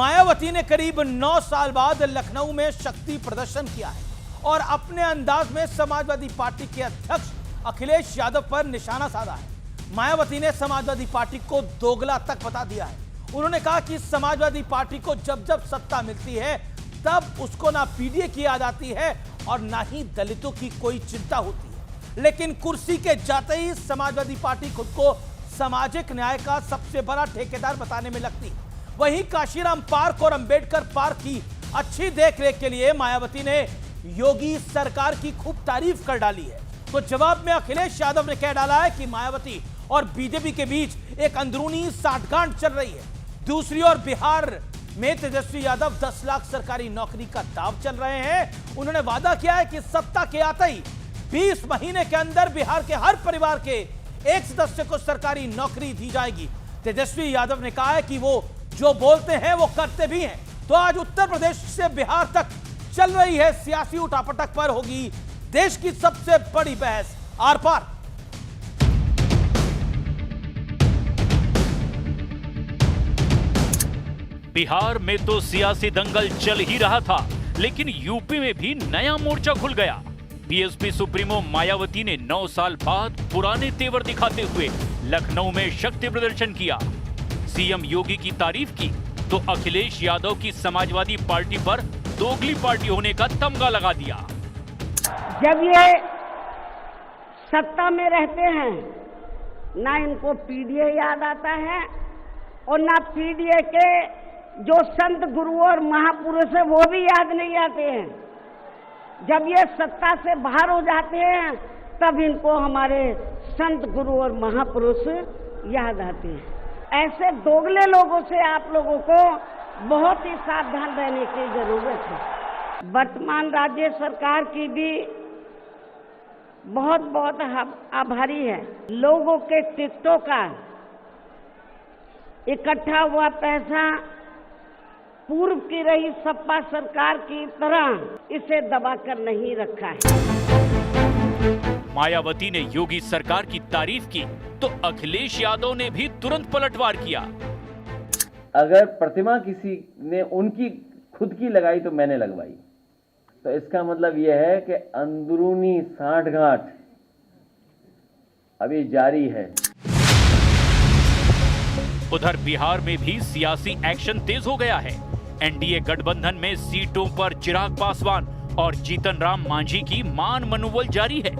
मायावती ने करीब 9 साल बाद लखनऊ में शक्ति प्रदर्शन किया है और अपने अंदाज में समाजवादी पार्टी के अध्यक्ष अखिलेश यादव पर निशाना साधा है। मायावती ने समाजवादी पार्टी को दोगला तक बता दिया है। उन्होंने कहा कि समाजवादी पार्टी को जब जब सत्ता मिलती है तब उसको ना पीडीए की याद आती है और ना ही दलितों की कोई चिंता होती है, लेकिन कुर्सी के जाते ही समाजवादी पार्टी खुद को सामाजिक न्याय का सबसे बड़ा ठेकेदार बताने में लगती है। वहीं काशीराम पार्क और अंबेडकर पार्क की अच्छी देखरेख के लिए मायावती ने योगी सरकार की खूब तारीफ कर डाली है। तो जवाब में अखिलेश यादव ने कह डाला है कि मायावती और बीजेपी के बीच एक अंदरूनी साठगांठ चल रही है। दूसरी ओर बिहार में तेजस्वी यादव 10 लाख सरकारी नौकरी का दाव चल रहे हैं। उन्होंने वादा किया है कि सत्ता के आते ही 20 महीने के अंदर बिहार के हर परिवार के एक सदस्य को सरकारी नौकरी दी जाएगी। तेजस्वी यादव ने कहा है कि वो जो बोलते हैं वो करते भी हैं। तो आज उत्तर प्रदेश से बिहार तक चल रही है सियासी उठापटक पर होगी देश की सबसे बड़ी बहस आर पार। बिहार में तो सियासी दंगल चल ही रहा था, लेकिन यूपी में भी नया मोर्चा खुल गया। बीएसपी सुप्रीमो मायावती ने 9 साल बाद पुराने तेवर दिखाते हुए लखनऊ में शक्ति प्रदर्शन किया। सीएम योगी की तारीफ की तो अखिलेश यादव की समाजवादी पार्टी पर दोगली पार्टी होने का तमगा लगा दिया। जब ये सत्ता में रहते हैं ना इनको पीडीए याद आता है और ना पीडीए के जो संत गुरु और महापुरुष है वो भी याद नहीं आते हैं। जब ये सत्ता से बाहर हो जाते हैं तब इनको हमारे संत गुरु और महापुरुष याद आते हैं। ऐसे दोगले लोगों से आप लोगों को बहुत ही सावधान रहने की जरूरत है। वर्तमान राज्य सरकार की भी बहुत बहुत आभारी है। लोगों के टिकटों का इकट्ठा हुआ पैसा पूर्व की रही सपा सरकार की तरह इसे दबाकर नहीं रखा है। मायावती ने योगी सरकार की तारीफ की तो अखिलेश यादव ने भी तुरंत पलटवार किया। अगर प्रतिमा किसी ने उनकी खुद की लगाई तो मैंने लगवाई, तो इसका मतलब यह है कि अंदरूनी साठगांठ अभी जारी है। उधर बिहार में भी सियासी एक्शन तेज हो गया है। एनडीए गठबंधन में सीटों पर चिराग पासवान और जीतन राम मांझी की मान मनोबल जारी है।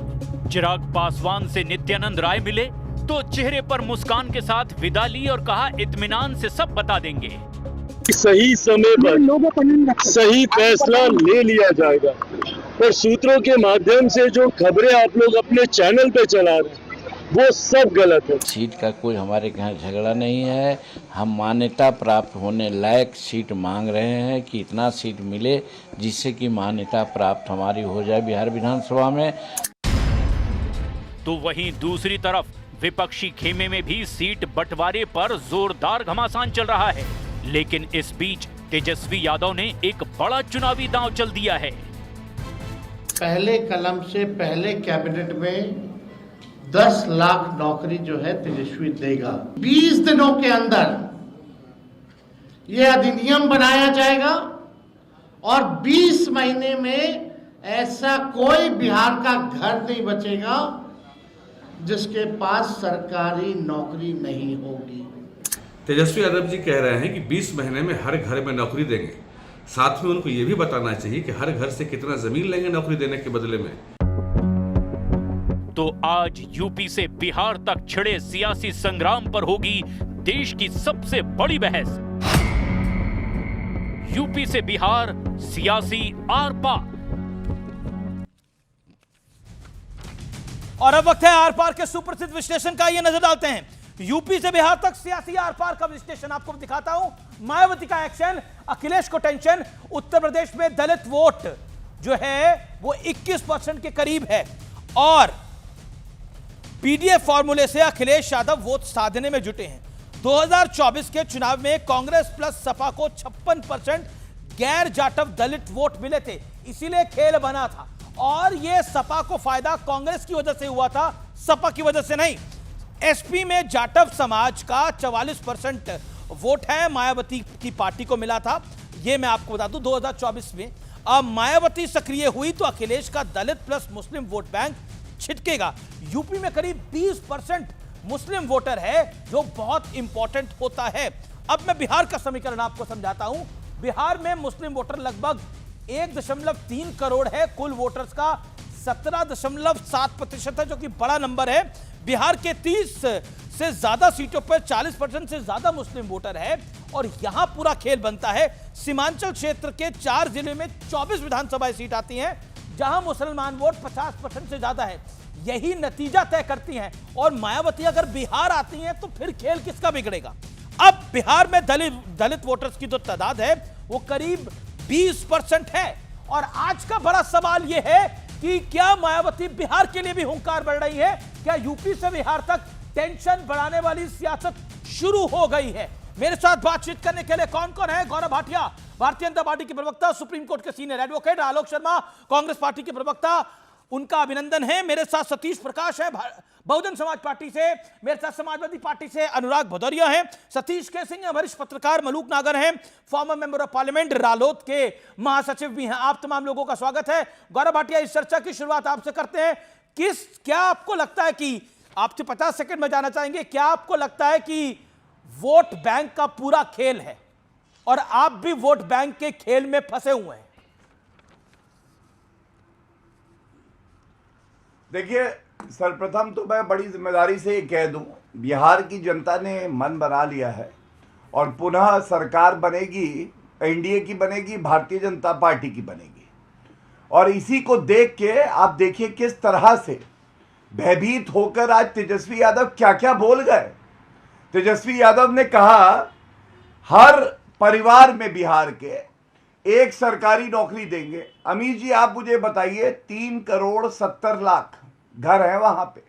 चिराग पासवान से नित्यानंद राय मिले तो चेहरे पर मुस्कान के साथ विदा ली और कहा इत्मीनान से सब बता देंगे। सही समय पर सही फैसला ले लिया जाएगा। पर सूत्रों के माध्यम से जो खबरें आप लोग अपने चैनल पे चला रहे हैं वो सब गलत है। सीट का कोई हमारे यहाँ झगड़ा नहीं है। हम मान्यता प्राप्त होने लायक सीट मांग रहे हैं कि इतना सीट मिले जिससे कि मान्यता प्राप्त हमारी हो जाए बिहार विधानसभा में। तो वहीं दूसरी तरफ विपक्षी खेमे में भी सीट बंटवारे पर जोरदार घमासान चल रहा है। लेकिन इस बीच तेजस्वी यादव ने एक बड़ा चुनावी दांव चल दिया है। पहले कलम से पहले कैबिनेट में 10 लाख नौकरी जो है तेजस्वी देगा। 20 दिनों के अंदर यह अधिनियम बनाया जाएगा और 20 महीने में ऐसा कोई बिहार का घर नहीं बचेगा जिसके पास सरकारी नौकरी नहीं होगी। तेजस्वी यादव जी कह रहे हैं कि 20 महीने में हर घर में नौकरी देंगे। साथ में उनको ये भी बताना चाहिए कि हर घर से कितना जमीन लेंगे नौकरी देने के बदले में। तो आज यूपी से बिहार तक छिड़े सियासी संग्राम पर होगी देश की सबसे बड़ी बहस। यूपी से बिहार सियासी आर पार। और अब वक्त है आर पार के सुप्रसिद्ध विश्लेषण का। ये नजर डालते हैं यूपी से बिहार तक सियासी आर पार का विश्लेषण आपको दिखाता हूं। मायावती का एक्शन, अखिलेश को टेंशन। उत्तर प्रदेश में दलित वोट जो है वो 21% के करीब है और पीडीए फॉर्मूले से अखिलेश यादव वोट साधने में जुटे हैं। 2024 के चुनाव में कांग्रेस प्लस सपा को 56% गैर जाटव दलित वोट मिले थे, इसीलिए खेल बना था। और यह सपा को फायदा कांग्रेस की वजह से हुआ था, सपा की वजह से नहीं। एसपी में जाटव समाज का 44% वोट है मायावती की पार्टी को मिला था। ये मैं आपको बता दूं 2024 में अब मायावती सक्रिय हुई तो अखिलेश का दलित प्लस मुस्लिम वोट बैंक छिटकेगा। यूपी में करीब 20% मुस्लिम वोटर है जो बहुत इंपॉर्टेंट होता है। अब मैं बिहार का समीकरण आपको समझाता हूं। बिहार में मुस्लिम वोटर लगभग 1.3 करोड़ है, कुल वोटर्स का 17.7% है, जो कि बड़ा नंबर है। बिहार के 30 से ज्यादा सीटों पर 40% से ज्यादा मुस्लिम वोटर है और यहां पूरा खेल बनता है। सीमांचल क्षेत्र के 4 जिले में 24 विधानसभा सीट आती हैं जहां मुसलमान वोट 50% से ज्यादा है। यही नतीजा तय करती हैं और मायावती अगर बिहार आती हैं तो फिर खेल किसका बिगड़ेगा। अब बिहार में दलित वोटर्स की जो तादाद है वो करीब 20% है और आज का बड़ा सवाल यह है कि क्या मायावती बिहार के लिए भी हुंकार बढ़ रही है? क्या यूपी से बिहार तक टेंशन बढ़ाने वाली सियासत शुरू हो गई है? मेरे साथ बातचीत करने के लिए कौन कौन है? गौरव भाटिया, भारतीय जनता पार्टी के प्रवक्ता, सुप्रीम कोर्ट के senior advocate, Alok Sharma, Congress party के प्रवक्ता, उनका अभिनंदन है। मेरे साथ सतीश प्रकाश है बहुजन समाज पार्टी से, मेरे साथ समाजवादी पार्टी से अनुराग भदौरिया हैं, सतीश के सिंह हैं, वरिष्ठ पत्रकार मलूक नागर हैं, फॉर्मर मेंबर ऑफ पार्लियामेंट, रालोद के महासचिव भी हैं। आप तमाम लोगों का स्वागत है। गौरव भाटिया, इस चर्चा की शुरुआत आपसे करते हैं। क्या आपको लगता है कि आपसे 50 सेकंड में जाना चाहेंगे, क्या आपको लगता है कि वोट बैंक का पूरा खेल है और आप भी वोट बैंक के खेल में फंसे हुए हैं? देखिए, सर्वप्रथम तो मैं बड़ी जिम्मेदारी से ये कह दूं, बिहार की जनता ने मन बना लिया है और पुनः सरकार बनेगी, एनडीए की बनेगी, भारतीय जनता पार्टी की बनेगी। और इसी को देख के आप देखिए किस तरह से भयभीत होकर आज तेजस्वी यादव क्या क्या बोल गए। तेजस्वी यादव ने कहा हर परिवार में बिहार के एक सरकारी नौकरी देंगे। अमीर जी, आप मुझे बताइए, 3,70,00,000 घर है वहां पे,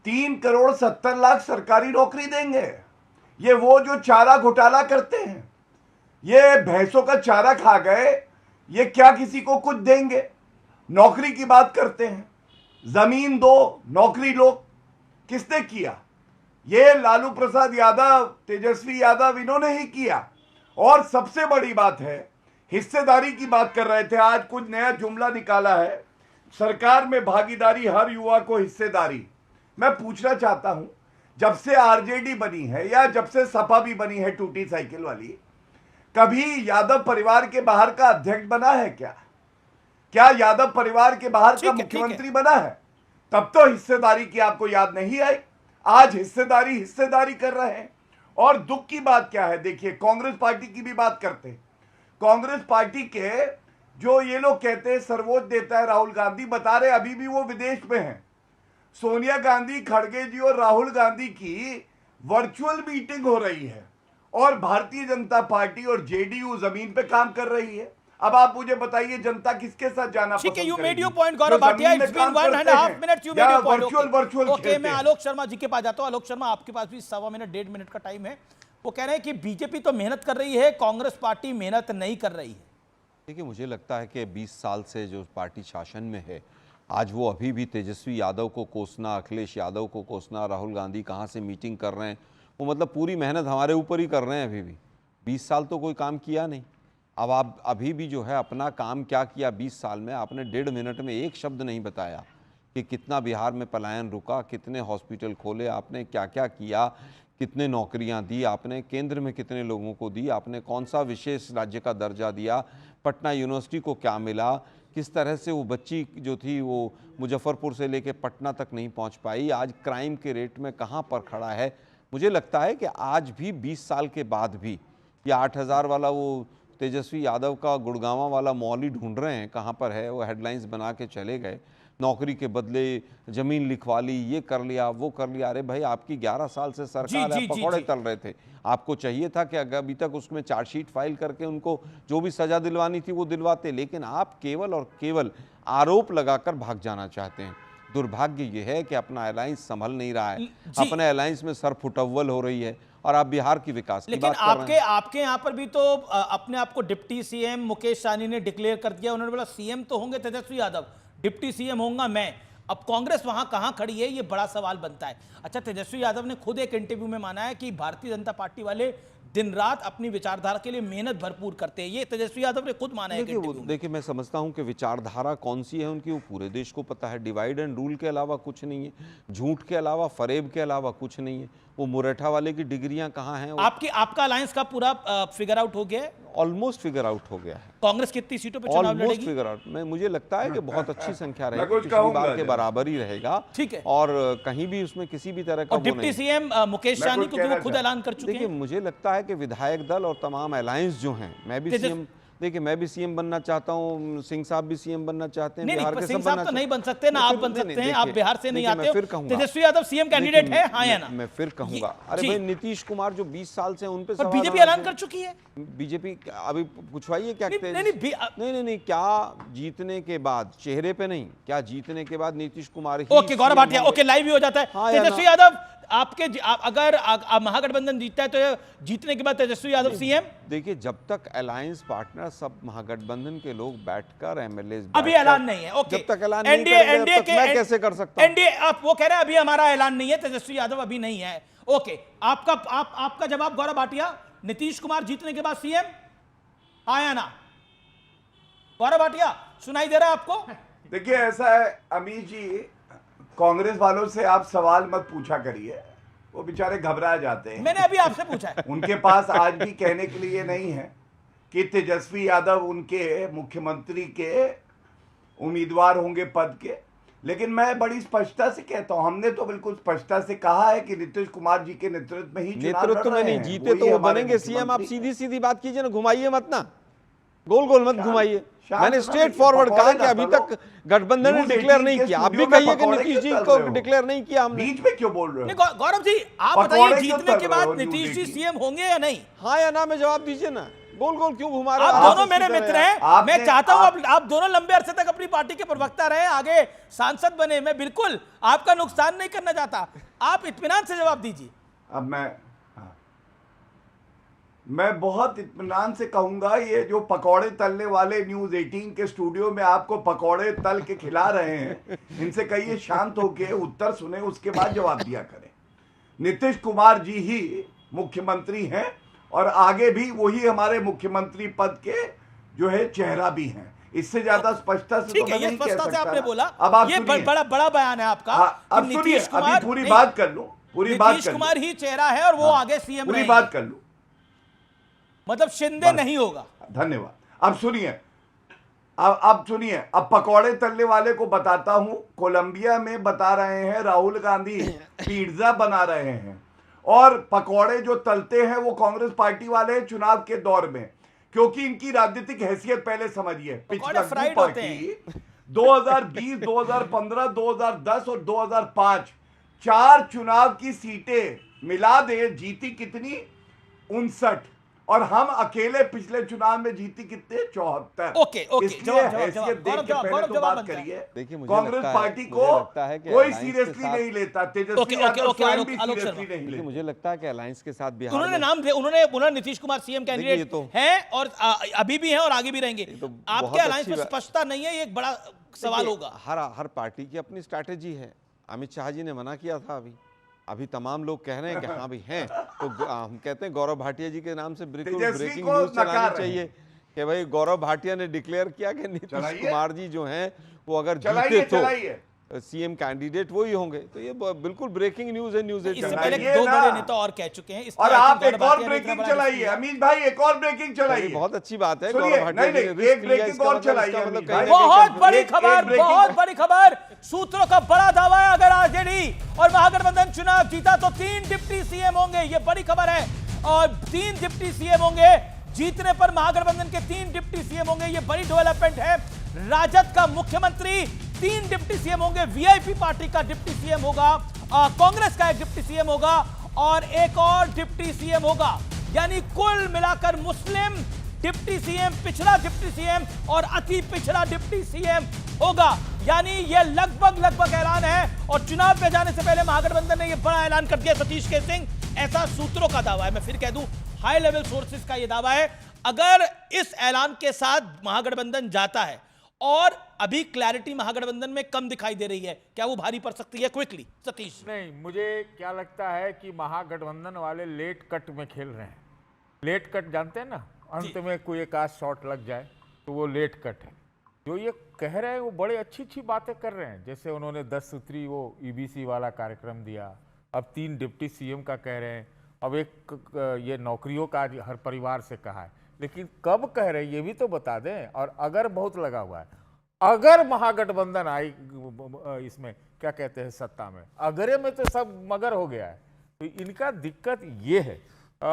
3,70,00,000 सरकारी नौकरी देंगे। ये वो जो चारा घोटाला करते हैं, ये भैंसों का चारा खा गए, ये क्या किसी को कुछ देंगे? नौकरी की बात करते हैं, जमीन दो, नौकरी लो। किसने किया? ये लालू प्रसाद यादव, तेजस्वी यादव, इन्होंने ही किया। और सबसे बड़ी बात है, हिस्सेदारी की बात कर रहे थे, आज कुछ नया जुमला निकाला है, सरकार में भागीदारी, हर युवा को हिस्सेदारी। मैं पूछना चाहता हूं, जब से आरजेडी बनी है या जब से सपा भी बनी है टूटी साइकिल वाली, कभी यादव परिवार के बाहर का अध्यक्ष बना है क्या? क्या यादव परिवार के बाहर का मुख्यमंत्री बना है? तब तो हिस्सेदारी की आपको याद नहीं आई। आज हिस्सेदारी कर रहे हैं। और दुख की बात क्या है, देखिए, कांग्रेस पार्टी की भी बात करते हैं। कांग्रेस पार्टी के जो ये लोग कहते हैं सर्वोच्च देता है राहुल गांधी, बता रहे अभी भी वो विदेश में हैं। सोनिया गांधी, खड़गे जी और राहुल गांधी की वर्चुअल मीटिंग हो रही है और भारतीय जनता पार्टी और जेडीयू जमीन पे काम कर रही है। अब आप मुझे बताइए, जनता किसके साथ जाना पसंद करेगी? You made your point Gaurav Bhatia, it's been 1.5 minute, you made your point. Virtual okay, मैं आलोक शर्मा जी के पास जाता हूं। आलोक शर्मा, आपके पास भी 1.25 मिनट 1.5 मिनट का टाइम है। वो कह रहे हैं कि बीजेपी तो मेहनत कर रही है, कांग्रेस पार्टी मेहनत नहीं कर रही है। देखिए, मुझे लगता है कि 20 साल से जो पार्टी शासन में है, आज वो अभी भी तेजस्वी यादव को कोसना, अखिलेश यादव को कोसना, राहुल गांधी कहाँ से मीटिंग कर रहे हैं, वो मतलब पूरी मेहनत हमारे ऊपर ही कर रहे हैं। अभी भी 20 साल तो कोई काम किया नहीं। अब आप अभी भी जो है अपना काम क्या किया 20 साल में? आपने 1.5 मिनट में एक शब्द नहीं बताया कि कितना बिहार में पलायन रुका, कितने हॉस्पिटल खोले आपने, क्या क्या किया, कितने नौकरियां दी आपने, केंद्र में कितने लोगों को दी आपने, कौन सा विशेष राज्य का दर्जा दिया, पटना यूनिवर्सिटी को क्या मिला, किस तरह से वो बच्ची जो थी वो मुजफ्फरपुर से लेके पटना तक नहीं पहुंच पाई, आज क्राइम के रेट में कहां पर खड़ा है। मुझे लगता है कि आज भी 20 साल के बाद भी ये 8,000 वाला वो तेजस्वी यादव का गुड़गांवा वाला मॉल ही ढूंढ रहे हैं, कहाँ पर है। वो हेडलाइंस बना के चले गए, नौकरी के बदले ज़मीन लिखवा ली, ये कर लिया, वो कर लिया। अरे भाई, आपकी 11 साल से सरकार है, पकौड़े तल रहे थे। आपको चाहिए था कि अगर अभी तक उसमें चार्जशीट फाइल करके उनको जो भी सज़ा दिलवानी थी वो दिलवाते, लेकिन आप केवल और केवल आरोप लगाकर भाग जाना चाहते हैं। दुर्भाग्य ये है कि अपना अलायंस संभल नहीं रहा है, अपने अलायंस में सर फुटअव्वल हो रही है और आप बिहार की विकास की बात कर रहे हैं। आपके यहाँ पर भी तो अपने आप को डिप्टी सीएम मुकेश सहनी ने डिक्लेयर कर दिया। उन्होंने बोला सीएम तो होंगे तेजस्वी यादव, डिप्टी सीएम होऊंगा मैं। अब कांग्रेस वहां कहां खड़ी है, ये बड़ा सवाल बनता है। अच्छा, तेजस्वी यादव ने खुद एक इंटरव्यू में माना है कि भारतीय जनता पार्टी वाले दिन रात अपनी विचारधारा के लिए मेहनत भरपूर करते हैं। ये तेजस्वी यादव ने खुद माना है। देखिए मैं समझता हूं कि विचारधारा कौन सी है उनकी, वो पूरे देश को पता है। डिवाइड एंड रूल के अलावा कुछ नहीं है, झूठ के अलावा, फरेब के अलावा कुछ नहीं है। वो मुरैठा वाले की डिग्रियां कहाँ हैं? आपका अलायंस का पूरा फिगर आउट हो गया है? ऑलमोस्ट फिगर आउट हो गया है। कांग्रेस कितनी सीटों पे चुनाव लड़ेगी? ऑलमोस्ट फिगर आउट में मुझे लगता है कि बहुत अच्छी संख्या रहेगी, पिछली बार के बराबर ही रहेगा। ठीक है। और कहीं भी उसमें किसी भी तरह का डिप्टी सीएम मुकेश सहनी को वो खुद ऐलान कर चुके हैं। देखिए मुझे लगता है कि विधायक दल और तमाम अलायंस जो हैं, मैं भी सीएम, देखिए मैं भी सीएम बनना चाहता हूँ, सिंह साहब भी सीएम बनना चाहते हैं, बिहार के सिंह साहब तो नहीं बन सकते ना, आप बन सकते हैं, आप बिहार से नहीं आते हो। फिर कहूंगा तेजस्वी यादव सीएम कैंडिडेट है, हाँ या ना? मैं फिर कहूंगा, अरे भाई नीतीश कुमार जो 20 साल से उन पे सवाल, बीजेपी ऐलान कर चुकी है। बीजेपी अभी पूछवाइए क्या? नहीं, क्या जीतने के बाद, चेहरे पे नहीं, क्या जीतने के बाद नीतीश कुमार ही? Okay, Gaurav Bhatia, okay, live भी हो जाता है। तेजस्वी यादव अगर महागठबंधन जीतता है तो जीतने के बाद तेजस्वी यादव सीएम? देखिए जब तक अलायंस पार्टनर सब महागठबंधन के लोग बैठकर एमएलए, अभी ऐलान नहीं है। ओके, जब तक ऐलान नहीं करेंगे तब मैं कैसे कर सकता हूं? एनडीए आप वो कह रहे हैं अभी हमारा ऐलान नहीं है, तेजस्वी यादव अभी नहीं है। ओके, आपका जवाब गौरव भाटिया, नीतीश कुमार जीतने के बाद सीएम, आया ना? गौरव भाटिया सुनाई दे रहा है आपको? देखिए ऐसा है अमीर जी, कांग्रेस वालों से आप सवाल मत पूछा करिए, वो बेचारे घबरा जाते हैं। मैंने अभी आपसे पूछा है। उनके पास आज भी कहने के लिए नहीं है कि तेजस्वी यादव उनके मुख्यमंत्री के उम्मीदवार होंगे पद के, लेकिन मैं बड़ी स्पष्टता से कहता हूं, हमने तो बिल्कुल स्पष्टता से कहा है कि नीतीश कुमार जी के नेतृत्व में ही नेतृत्व में नहीं जीते तो वो बनेंगे सीएम। आप सीधी सीधी बात कीजिए ना, घुमाइए मत ना, गोल गोल मत घुमाइए। मैंने स्ट्रेट फॉरवर्ड कहा कि अभी तक गठबंधन ने डिक्लेयर नहीं किया, आप भी कहिए कि नीतीश जी को डिक्लेयर नहीं किया हमने। बीच में क्यों बोल रहे हो? गौरव जी आप बताइए, जीतने के बाद नीतीश जी सीएम होंगे या नहीं? हाँ या ना में जवाब दीजिए ना, गोल गोल क्यों घुमा रहे हैं? आप दोनों मेरे मित्र हैं, मैं चाहता हूं आप दोनों लंबे अरसे तक अपनी पार्टी के प्रवक्ता रहे, आगे सांसद बने, मैं बिल्कुल आपका नुकसान नहीं करना चाहता, आप इत्मीनान से जवाब दीजिए। अब मैं बहुत इत्मीनान से कहूंगा, ये जो पकौड़े तलने वाले न्यूज 18 के स्टूडियो में आपको पकौड़े तल के खिला रहे हैं, इनसे कहिए शांत होके उत्तर सुने, उसके बाद जवाब दिया करें। नीतीश कुमार जी ही मुख्यमंत्री हैं और आगे भी वही हमारे मुख्यमंत्री पद के जो है चेहरा भी हैं। इससे ज्यादा स्पष्टता से तो मैं नहीं कह सकता। आपने बोला, अब आप ये बड़ा बयान है आपका। अब सुनिए, अभी पूरी बात कर लूं, नीतीश कुमार ही चेहरा है और वो आगे सीएम, पूरी बात कर लूं, मतलब शिंदे नहीं होगा। धन्यवाद। अब सुनिए, अब पकौड़े तलने वाले को बताता हूं, कोलंबिया में बता रहे हैं राहुल गांधी पिज्जा बना रहे हैं, और पकौड़े जो तलते हैं वो कांग्रेस पार्टी वाले हैं चुनाव के दौर में, क्योंकि इनकी राजनीतिक हैसियत पहले समझिए। पिछला पार्टी 2020, 2015, 2010 और 2005 4 चुनाव की सीटें मिला दे जीती कितनी? 59, और हम अकेले पिछले चुनाव में जीती कितने? 74। ओके, इसलिए हैसियत देख के पहले तो बात करिए। कांग्रेस पार्टी को कोई सीरियसली नहीं लेता, तेजस्वी यादव स्वयं भी सीरियसली नहीं लेते। मुझे लगता है कि अलायंस के साथ बिहार उन्होंने नाम दिया, उन्होंने नीतीश कुमार सीएम कैंडिडेट हैं और अभी भी हैं और आगे भी रहेंगे। आपके अलायंस में स्पष्टता नहीं है, ये एक बड़ा सवाल होगा। हर पार्टी की अपनी स्ट्रैटेजी है। अमित शाह जी ने मना किया था, अभी तमाम लोग कह रहे हैं कि हाँ भी हैं, तो हम कहते हैं गौरव भाटिया जी के नाम से ब्रेकिंग न्यूज चलानी चाहिए कि भाई गौरव भाटिया ने डिक्लेयर किया कि नीतीश कुमार जी जो हैं वो अगर जीते तो सीएम कैंडिडेट वही होंगे। तो ये बिल्कुल ब्रेकिंग न्यूज है। न्यूज इससे पहले 2 बड़े नेता और कह चुके हैं, और आप एक और ब्रेकिंग चलाइए अमीन भाई, एक और ब्रेकिंग चलाइए। बहुत अच्छी बात है, एक ब्रेकिंग और चलाइए। बहुत बड़ी खबर, बहुत बड़ी खबर, सूत्रों का बड़ा दावा है, अगर आरजेडी और महागठबंधन चुनाव जीता तो 3 डिप्टी सीएम होंगे, ये बड़ी खबर है। और 3 डिप्टी सीएम होंगे, जीतने पर महागठबंधन के 3 डिप्टी सीएम होंगे, ये बड़ी डेवलपमेंट है। राजद का मुख्यमंत्री 3 डिप्टी सीएम होंगे, वीआईपी पार्टी का डिप्टी सीएम होगा, कांग्रेस का एक डिप्टी सीएम होगा और एक और डिप्टी सीएम होगा, यानी कुल मिलाकर मुस्लिम डिप्टी सीएम, पिछड़ा डिप्टी सीएम और अति पिछड़ा डिप्टी सीएम होगा। यानी यह लगभग ऐलान है, और चुनाव में जाने से पहले महागठबंधन ने यह बड़ा ऐलान कर दिया। सतीश के सिंह, ऐसा सूत्रों का दावा है, मैं फिर कह दूं हाई लेवल सोर्सेस का यह दावा है। अगर इस ऐलान के साथ महागठबंधन जाता है, और अभी क्लैरिटी महागठबंधन में कम दिखाई दे रही है, क्या वो भारी पड़ सकती है? क्विकली सतीश। नहीं, मुझे क्या लगता है कि महागठबंधन वाले लेट कट में खेल रहे हैं। लेट कट जानते हैं ना, अंत में कोई एक आध शॉट लग जाए तो वो लेट कट है। जो ये कह रहे हैं वो बड़े अच्छी बातें कर रहे हैं, जैसे उन्होंने 10 सूत्री वो ईबीसी वाला कार्यक्रम दिया, अब 3 डिप्टी सीएम का कह रहे हैं, अब एक ये नौकरियों का हर परिवार से कहा है, लेकिन कब कह रहे हैं ये भी तो बता दें। और अगर बहुत लगा हुआ है, अगर महागठबंधन आई इसमें क्या कहते हैं सत्ता में, अगरे में तो सब मगर हो गया है, तो इनका दिक्कत ये है।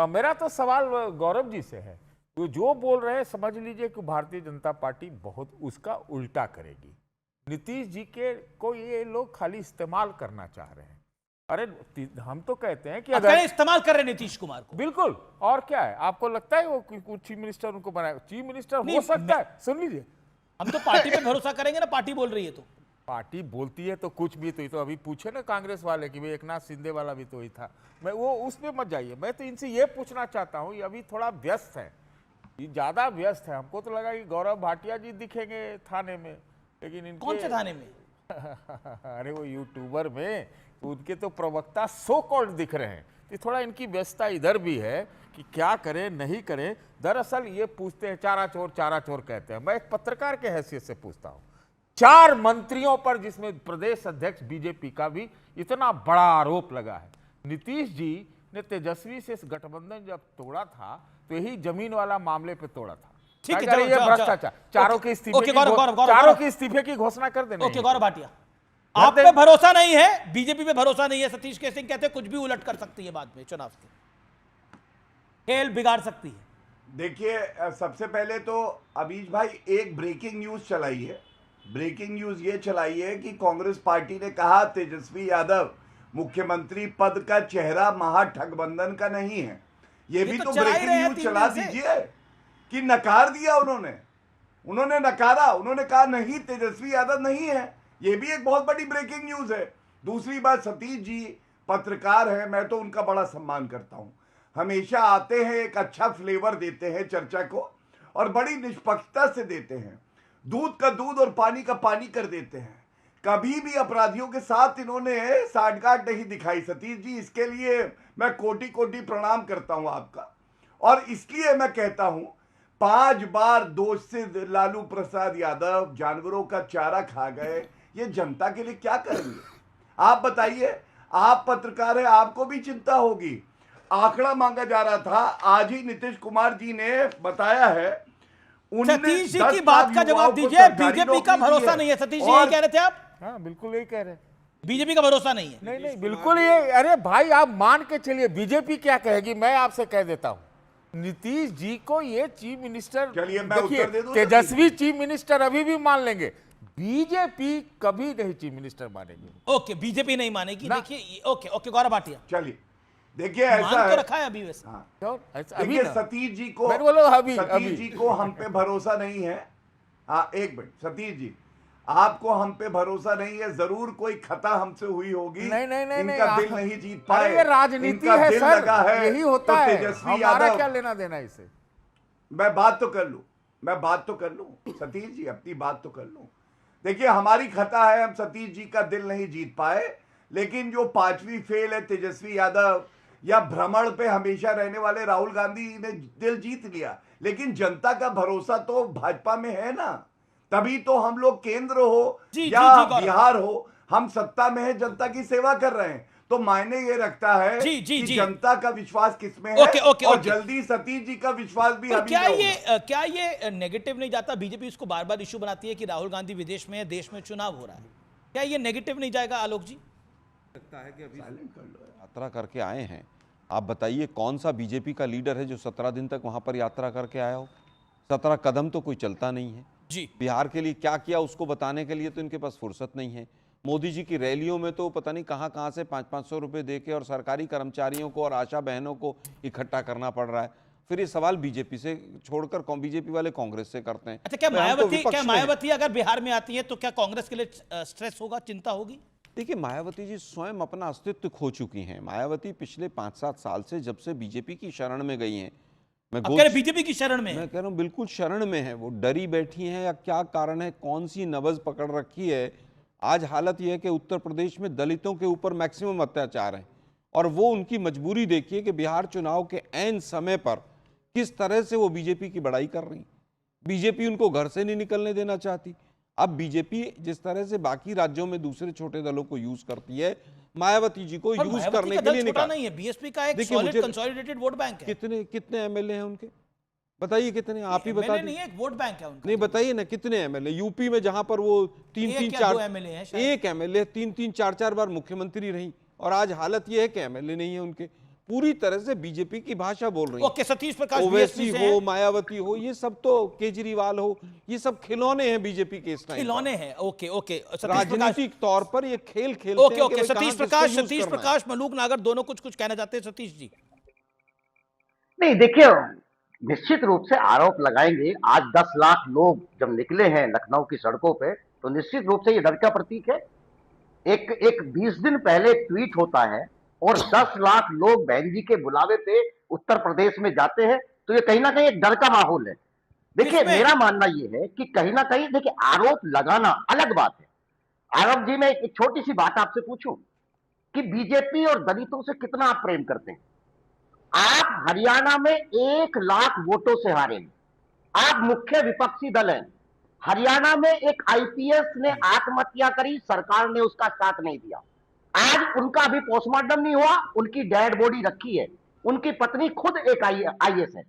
मेरा तो सवाल गौरव जी से है, वो जो बोल रहे हैं समझ लीजिए कि भारतीय जनता पार्टी बहुत उसका उल्टा करेगी। नीतीश जी के को ये लोग खाली इस्तेमाल करना चाह रहे हैं। अरे हम तो कहते हैं कि अगर इस्तेमाल कर रहे नीतीश कुमार को, बिल्कुल, और क्या है, आपको लगता है वो चीफ मिनिस्टर उनको बनाए? चीफ मिनिस्टर हो सकता है, सुन लीजिए, हम तो पार्टी पे भरोसा करेंगे ना, पार्टी बोल रही है तो। पार्टी बोलती है तो कुछ भी तो अभी पूछे ना कांग्रेस वाले कि भाई एकनाथ शिंदे वाला भी तो ही था, मैं वो उसमें मत जाइए। मैं तो इनसे ये पूछना चाहता हूँ, ये अभी थोड़ा व्यस्त है, ये ज्यादा व्यस्त है। हमको तो लगा कि गौरव भाटिया जी दिखेंगे थाने में, लेकिन इनके कौन से थाने में? अरे वो यूट्यूबर में उनके तो प्रवक्ता सो कॉल्ड दिख रहे हैं, कि थोड़ा इनकी व्यस्तता इधर भी है कि क्या करें नहीं करें। दरअसल ये पूछते हैं, चारा चोर कहते हैं। मैं एक पत्रकार के हैसियत से पूछता हूँ, 4 मंत्रियों पर, जिसमें प्रदेश अध्यक्ष बीजेपी का भी इतना बड़ा आरोप लगा है। नीतीश जी ने तेजस्वी से गठबंधन जब तोड़ा था तो यही जमीन वाला मामले पे तोड़ा था। ठीक है, ये भ्रष्टाचार, चारों के इस्तीफे की घोषणा कर देना। ओके गौरव भाटिया, आप पे भरोसा नहीं है, बीजेपी पे भरोसा नहीं है। सतीश के सिंह कहते हैं कुछ भी उलट कर सकती है, बाद में चुनाव के खेल बिगाड़ सकती है। देखिए, सबसे पहले तो अभीश भाई एक ब्रेकिंग न्यूज चलाई है। ब्रेकिंग न्यूज ये चलाई है कि कांग्रेस पार्टी ने कहा तेजस्वी यादव मुख्यमंत्री पद का चेहरा महागठबंधन का नहीं है। ये भी तो ब्रेकिंग न्यूज चला दीजिए कि नकार दिया उन्होंने नकारा, उन्होंने कहा नहीं तेजस्वी यादव नहीं है। ये भी एक बहुत बड़ी ब्रेकिंग न्यूज है। दूसरी बात, सतीश जी पत्रकार हैं, मैं तो उनका बड़ा सम्मान करता हूं, हमेशा आते हैं, एक अच्छा फ्लेवर देते हैं चर्चा को और बड़ी निष्पक्षता से देते हैं, दूध का दूध और पानी का पानी कर देते हैं। कभी भी अपराधियों के साथ इन्होंने साठगांठ नहीं दिखाई। सतीश जी, इसके लिए मैं कोटि कोटि प्रणाम करता हूं आपका। और इसलिए मैं कहता हूं, 5 बार दोषित लालू प्रसाद यादव जानवरों का चारा खा गए, ये जनता के लिए क्या करेंगे आप बताइए? आप पत्रकार हैं, आपको भी चिंता होगी। आंकड़ा मांगा जा रहा था, आज ही नीतीश कुमार जी ने बताया है। सतीश जी की बात का जवाब दीजिए, बीजेपी का भरोसा नहीं है। सतीश जी यही कह रहे थे आप? हाँ बिल्कुल यही कह रहे हैं, बीजेपी का भरोसा नहीं है। नहीं बिल्कुल ये, अरे भाई आप मान के चलिए, बीजेपी क्या कहेगी मैं आपसे कह देता हूं। नीतीश जी को ये चीफ मिनिस्टर, देखिए तेजस्वी चीफ मिनिस्टर अभी भी मान लेंगे, बीजेपी कभी नहीं चीफ मिनिस्टर मानेगी। ओके, बीजेपी नहीं मानेगी। देखिए ओके गौरव भाटिया, चलिए देखिए, ऐसा तो रखा है अभी वैसे। देखिए सतीश जी को, सतीश जी को हम पे भरोसा नहीं है। हाँ एक मिनट, सतीश जी आपको हम पे भरोसा नहीं है, जरूर कोई खता हमसे हुई होगी। नहीं इनका दिल नहीं जीत पाए, ये राजनीति है सर, यही होता है, हमारा क्या लेना देना इसे। मैं बात तो कर लूं सतीश जी, अपनी बात तो कर लूं। देखिए हमारी खता है, हम सतीश जी का दिल नहीं जीत पाए, लेकिन जो 5वीं फेल है तेजस्वी यादव या भ्रमण पे हमेशा रहने वाले राहुल गांधी ने दिल जीत लिया। लेकिन जनता का भरोसा तो भाजपा में है ना, तभी तो हम लोग केंद्र हो या बिहार हो, हम सत्ता में है, जनता की सेवा कर रहे हैं। तो मायने ये रखता है कि जनता का विश्वास किसमें है। और जल्दी सतीश जी का विश्वास भी अभी क्या ये नेगेटिव नहीं जाता? बीजेपी इसको बार बार इश्यू बनाती है कि राहुल गांधी विदेश में है, देश में चुनाव हो रहा है, क्या ये नेगेटिव नहीं जाएगा आलोक जी? लगता है कि अभी यात्रा करके आए हैं, आप बताइए कौन सा बीजेपी का लीडर है जो 17 दिन तक वहां पर यात्रा करके आया हो? 17 कदम तो कोई चलता नहीं है जी। बिहार के लिए क्या किया उसको बताने के लिए तो इनके पास फुर्सत नहीं है। मोदी जी की रैलियों में तो पता नहीं कहां से 500-500 रुपए देके और सरकारी कर्मचारियों को और आशा बहनों को इकट्ठा करना पड़ रहा है। फिर ये सवाल बीजेपी से छोड़कर बीजेपी वाले कांग्रेस से करते हैं। अच्छा, क्या मायावती अगर बिहार में आती है तो क्या कांग्रेस के लिए स्ट्रेस होगा, चिंता होगी? देखिए मायावती जी स्वयं अपना अस्तित्व खो चुकी हैं। मायावती पिछले 5-7 साल से जब से बीजेपी की शरण में गई हैं, बीजेपी की शरण में, मैं कह रहा हूँ बिल्कुल शरण में है, वो डरी बैठी हैं या क्या कारण है, कौन सी नब्ज पकड़ रखी है। आज हालत यह है कि उत्तर प्रदेश में दलितों के ऊपर मैक्सिमम अत्याचार है और वो उनकी मजबूरी देखिए कि बिहार चुनाव के ऐन समय पर किस तरह से वो बीजेपी की बड़ाई कर रही। बीजेपी उनको घर से नहीं निकलने देना चाहती। अब बीजेपी जिस तरह से बाकी राज्यों में दूसरे छोटे दलों को यूज करती है, मायावती जी को यूज करने के लिए निकाला नहीं है। बीएसपी का एक सॉलिड कंसोलिडेटेड वोट बैंक है। कितने एमएलए हैं उनके, बताइए कितने, आप ही बता नहीं, एक वोट बैंक है उनका। नहीं बताइए ना कितने एमएलए यूपी में, जहां पर वो 3-3-4 एमएलए हैं, एक एमएलए 3-3-4-4 बार मुख्यमंत्री रही, और आज हालत ये है कि एमएलए नहीं है उनके। पूरी तरह से बीजेपी की भाषा बोल रही है। ओके, सतीश प्रकाश ओवैसी हो, मायावती हो, ये सब तो केजरीवाल हो, ये सब खिलौने हैं बीजेपी के इस टाइम, खिलौने हैं। ओके ओके, राजनीतिक तौर पर ये खेल खेलते ओके ओके, सतीश प्रकाश मलूक नागर दोनों कुछ कहना चाहते हैं। सतीश जी। नहीं, देखिए, निश्चित रूप से आरोप लगाएंगे। आज 10 लाख लोग जब निकले हैं लखनऊ की सड़कों पे, तो निश्चित रूप से ये डर का प्रतीक है। एक 20 दिन पहले ट्वीट होता है और 10 लाख लोग बहन जी के बुलावे पे उत्तर प्रदेश में जाते हैं, तो ये कहीं ना कहीं एक डर का माहौल है। देखिए, मेरा मानना ये है कि कहीं ना कहीं, देखिए, आरोप लगाना अलग बात है। आरोप जी, मैं एक छोटी सी बात आपसे पूछूं कि बीजेपी और दलितों से कितना आप प्रेम करते हैं? आप हरियाणा में 1 लाख वोटों से हारे हैं, आप मुख्य विपक्षी दल हैं। हरियाणा में एक आईपीएस ने आत्महत्या करी, सरकार ने उसका साथ नहीं दिया। आज उनका अभी पोस्टमार्टम नहीं हुआ, उनकी डेड बॉडी रखी है, उनकी पत्नी खुद एक आईएएस है।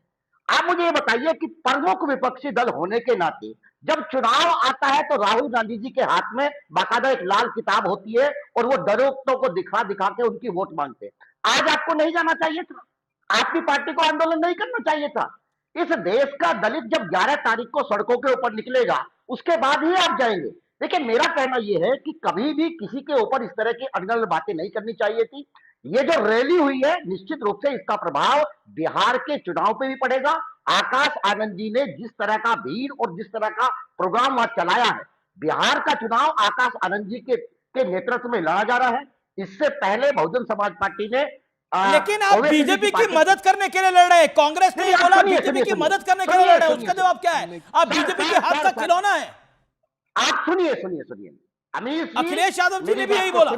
आप मुझे ये बताइए कि प्रमुख विपक्षी दल होने के नाते जब चुनाव आता है तो राहुल गांधी जी के हाथ में बाकायदा एक लाल किताब होती है और वो डरोक्तों को दिखा दिखा के उनकी वोट मांगते हैं। आज आपको नहीं जाना चाहिए था, आपकी पार्टी को आंदोलन नहीं करना चाहिए था। इस देश का दलित जब 11 तारीख को सड़कों के ऊपर निकलेगा, उसके बाद ही आप जाएंगे। देखिए, मेरा कहना यह है कि कभी भी किसी के ऊपर इस तरह की अनगढ़ बातें नहीं करनी चाहिए थी। ये जो रैली हुई है, निश्चित रूप से इसका प्रभाव बिहार के चुनाव पे भी पड़ेगा। आकाश आनंद जी ने जिस तरह का भीड़ और जिस तरह का प्रोग्राम वहां चलाया है, बिहार का चुनाव आकाश आनंद जी के नेतृत्व में लड़ा जा रहा है। इससे पहले बहुजन समाज पार्टी ने, लेकिन आप बीजेपी की मदद करने के लिए लड़ रहे हैं। कांग्रेस ने बोला बीजेपी की मदद करने के लिए लड़ रहे हैं, उसका जवाब क्या है? आप बीजेपी के हाथ का खिलौना है। आप सुनिए, अखिलेश यादव जी ने भी यही बोला।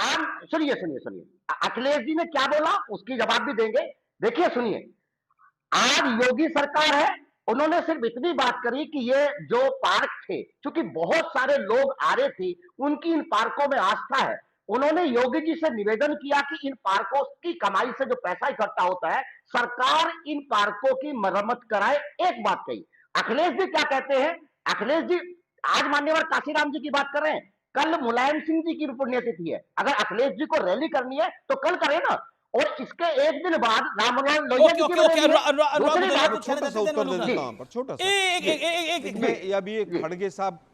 आप सुनिए, अखिलेश जी ने क्या बोला उसकी जवाब भी देंगे। देखिए, सुनिए, आज योगी सरकार है, उन्होंने सिर्फ इतनी बात करी कि ये जो पार्क थे, क्योंकि बहुत सारे लोग आ रहे थे, उनकी इन पार्कों में आस्था है। उन्होंने योगी जी से निवेदन किया कि इन पार्कों की कमाई से जो पैसा इकट्ठा होता है, सरकार इन पार्कों की मरम्मत कराए। एक बात कही। अखिलेश जी क्या कहते हैं? अखिलेश जी आज मान्यवर काशीराम जी की बात कर रहे हैं, कल मुलायम सिंह जी की पुण्यतिथि है। अगर अखिलेश जी को रैली करनी है तो कल करें ना, और इसके एक दिन बाद रामलाल लोहिया जी की अभी एक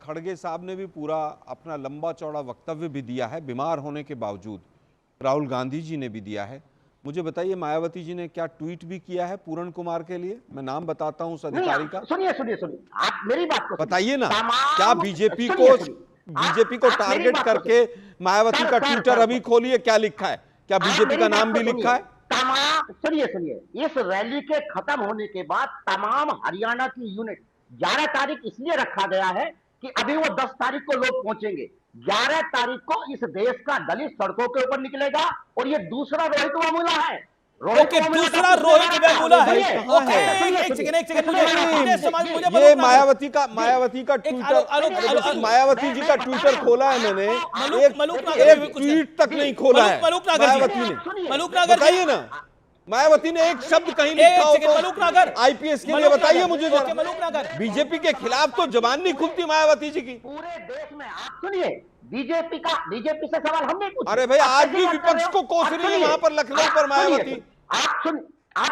खड़गे साहब ने भी पूरा अपना लंबा चौड़ा वक्तव्य भी दिया है, बीमार होने के बावजूद। राहुल गांधी जी ने भी दिया है। मुझे बताइए, मायावती जी ने क्या ट्वीट भी किया है पूरण कुमार के लिए? मैं नाम बताता हूं उस अधिकारी का। सुनिए, आप मेरी बात को बताइए ना, क्या बीजेपी को टारगेट करके मायावती का ट्विटर अभी खोलिए, क्या लिखा है? क्या बीजेपी का नाम भी लिखा है? सुनिए, इस रैली के खत्म होने के बाद तमाम हरियाणा की यूनिट 11 तारीख इसलिए रखा गया है कि अभी वो 10 तारीख को लोग पहुंचेंगे। 11 तारीख को इस देश का दलित सड़कों के ऊपर निकलेगा, और ये दूसरा रोहित वेमुला है। दूसरा रोहित वेमुला है। एक सेकंड, ये मायावती का ट्विटर, मायावती जी का ट्विटर खोला है मैंने, एक ट्वीट तक नहीं खोला है मायावती ने। बताइए ना, मायावती ने एक शब्द कहीं लिखा हो तो आईपीएस के लिए बताइए मुझे। बीजेपी के खिलाफ तो जबान नहीं खुलती मायावती जी की पूरे देश में। आप सुनिए, बीजेपी से सवाल हमने पूछा। अरे भाई, आज भी विपक्ष को कोस रही है वहां पर लखनऊ पर मायावती। आप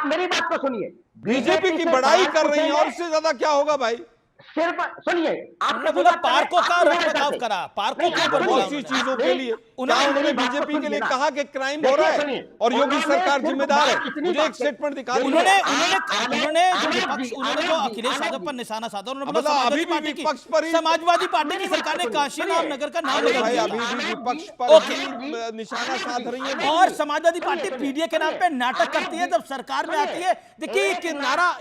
मेरी बात को सुनिए, बीजेपी की बड़ाई कर रही है, और इससे ज्यादा क्या होगा भाई? सिर्फ सुनिए, आपने बोला पार्कों का रखरखाव करा, पार्कों के ऊपर बहुत सी चीजों के लिए उन्होंने बीजेपी के लिए कहा कि क्राइम हो रहा है और योगी सरकार जिम्मेदार है। मुझे एक स्टेटमेंट दिखा। उन्होंने जो अखिलेश यादव पर निशाना साधा, उन्होंने समाजवादी पार्टी की सरकार ने काशीराम नगर का नाम बदल दिया। अभी भी विपक्ष पर निशाना साध रही है, और समाजवादी पार्टी पीडीए के नाम पे नाटक करती है जब सरकार में आती है। देखिए, नारा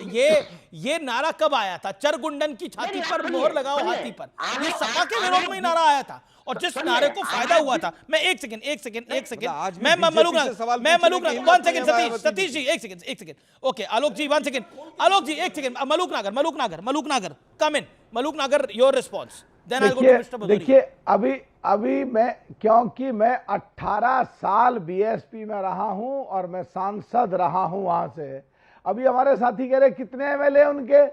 ये नारा कब आया था? चरगुंडन की छाती पर, मोहर लगाओ हाथी पर, ये सपा के विरोध में ही नारा आया था। और जिस नारे को फायदा हुआ था, मैं एक सेकंड मैं मलूक नागर, सतीश जी एक second, okay Alok ji 1 second, Alok ji 1 second, Malook Nagar come in, Malook Nagar your response, then I go to mister Bhadauria. देखिए अभी मैं, क्योंकि मैं 18 साल बीएसपी में रहा हूं और मैं सांसद रहा हूं वहां से। अभी हमारे साथी कह रहे कितने एमएलए उनके,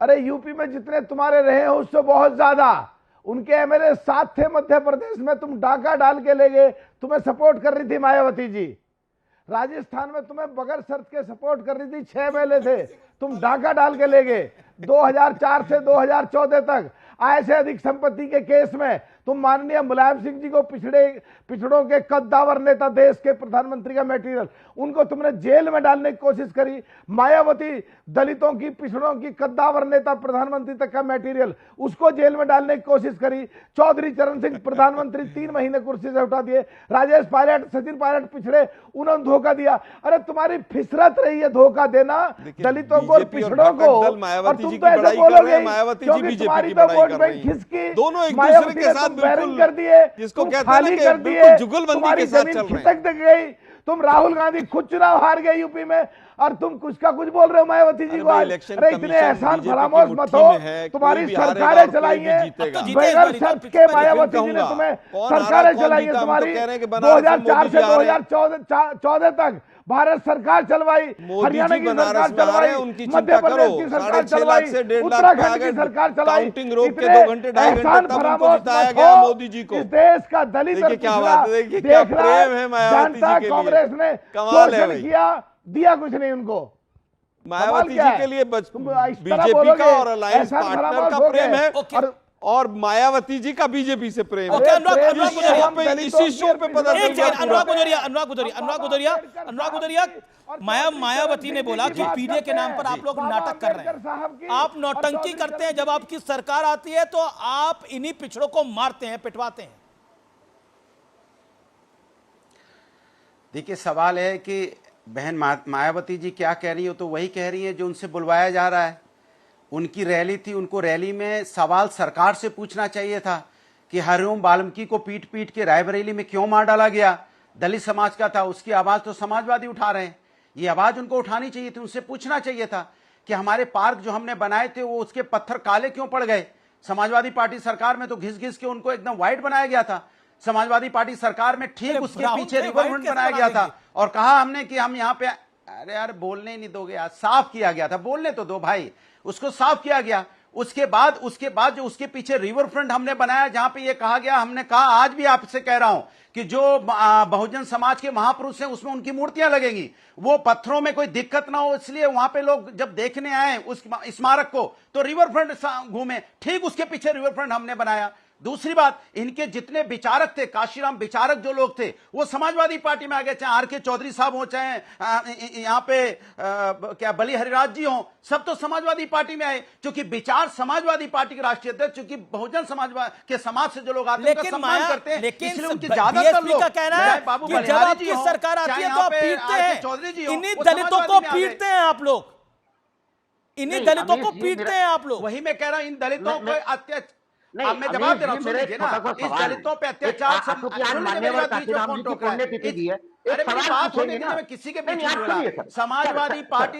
अरे यूपी में जितने तुम्हारे रहे हो उससे बहुत ज्यादा उनके एमएलए 7 थे मध्य प्रदेश में, तुम डाका डाल के ले गए, तुम्हें सपोर्ट कर रही थी मायावती जी। राजस्थान में तुम्हें बगैर शर्त के सपोर्ट कर रही थी, 6 एमएलए थे, तुम डाका डाल के ले गए। 2004 से 2014 तक आय से अधिक संपत्ति के केस में तुम माननीय मुलायम सिंह जी को पिछड़ों के कद्दावर नेता, देश के प्रधानमंत्री का मटेरियल, उनको तुमने जेल में डालने की कोशिश करी। मायावती दलितों की, पिछड़ों की कद्दावर नेता, प्रधानमंत्री तक का मटेरियल, उसको जेल में डालने की कोशिश करी। चौधरी चरण सिंह प्रधानमंत्री 3 महीने कुर्सी से उठा दिए। राजेश पायलट, सचिन पायलट पिछड़े, उन्होंने धोखा दिया। अरे तुम्हारी फिसरत रही है धोखा देना दलितों को और पिछड़ों को, और तुम तो ऐसे बोलोगे क्योंकि तुम्हारी तो वोट बैंक खिसकी, दोनों एक दूसरे के साथ बैरिंग कर दिए, जिसको तुम खाली कर दिए, तुम्हारी जमीन खिसक गई, तुम राहुल गांधी खुद चुनाव हार गए यूपी में और तुम कुछ का कुछ बोल रहे हो मायावती जी को। अरे इतने एहसान फरामोश मत हो, तुम्हारी सरकारें चलाई है बगैर शर्त के, मायावती जी ने तुम्हें सरकारें चलाई है तुम्हारी। 2004 से 2014 तक भारत सरकार चलवाई, हरियाणा की सरकार चलवाई, मध्य प्रदेश की सरकार चलवाई, उत्तराखंड की सरकार चलाई। एहसान फरामोश मत हो, मोदी जी को इस देश का दलित और पिछड़ा देख रहा है। जनता कांग्रेस ने शोषण किया, दिया कुछ नहीं उनको। मायावती जी के लिए बीजेपी का और अलायंस पार्टनर का प्रेम है और मायावती जी का बीजेपी से प्रेम है। इसी शो पे अनुराग भदौरिया, मायावती ने बोला कि पीडीए के नाम पर आप लोग नाटक कर रहे हैं, आप नौटंकी करते हैं, जब आपकी सरकार आती है तो आप इन्हीं पिछड़ों को मारते हैं, पिटवाते हैं। देखिए सवाल है कि बहन मायावती जी क्या कह रही हो, तो वही कह रही है जो उनसे बुलवाया जा रहा है। उनकी रैली थी, उनको रैली में सवाल सरकार से पूछना चाहिए था कि हरिओम वाल्मीकि को पीट पीट के रायबरेली में क्यों मार डाला गया। दलित समाज का था, उसकी आवाज तो समाजवादी उठा रहे हैं, ये आवाज उनको उठानी चाहिए थी। उनसे पूछना चाहिए था कि हमारे पार्क जो हमने बनाए थे वो उसके पत्थर काले क्यों पड़ गए। समाजवादी पार्टी सरकार में तो घिस घिस के उनको एकदम व्हाइट बनाया गया था। समाजवादी पार्टी सरकार में ठीक उसके पीछे रिवरफ्रंट बनाया गया था और कहा हमने कि हम यहाँ पे, अरे यार बोलने ही नहीं दोगे यार, साफ किया गया था, बोलने तो दो भाई, उसको साफ किया गया। उसके बाद जो उसके पीछे रिवर फ्रंट हमने बनाया जहां पे ये कहा गया, हमने कहा आज भी आपसे कह रहा हूं कि जो बहुजन समाज के महापुरुष हैं उसमें उनकी मूर्तियां लगेंगी, वो पत्थरों में कोई दिक्कत ना हो, इसलिए वहां पे लोग जब देखने आए उस स्मारक को तो रिवर फ्रंट घूमे, ठीक उसके पीछे रिवर फ्रंट हमने बनाया। दूसरी बात, इनके जितने विचारक थे, काशीराम विचारक जो लोग थे, वो समाजवादी पार्टी में आ गए, चाहे आर.के. चौधरी साहब हो, चाहे यहाँ पे क्या बली हरिराज जी हो, सब तो समाजवादी पार्टी में आए, क्योंकि विचार समाजवादी पार्टी के राष्ट्रीय अध्यक्ष, क्योंकि बहुजन समाज से जो लोग आते हैं उनका सम्मान करते हैं, इसलिए उनकी ज्यादातर लोग, बाबू बलिहारी जी हो, चाहे यहाँ पे आर.के. चौधरी जी हो, इन्हीं दलितों को पीटते हैं आप लोग, इन्हीं दलितों को पीटते हैं आप लोग। वही मैं कह रहा हूं, इन दलितों को अत्याचार, अब मैं जवाब दे रहा हूं, सुनिए ना, इस दलितों पे अत्याचार अरे मेरी बात होने के लिए किसी के पीछे नहीं बोला। समाजवादी पार्टी,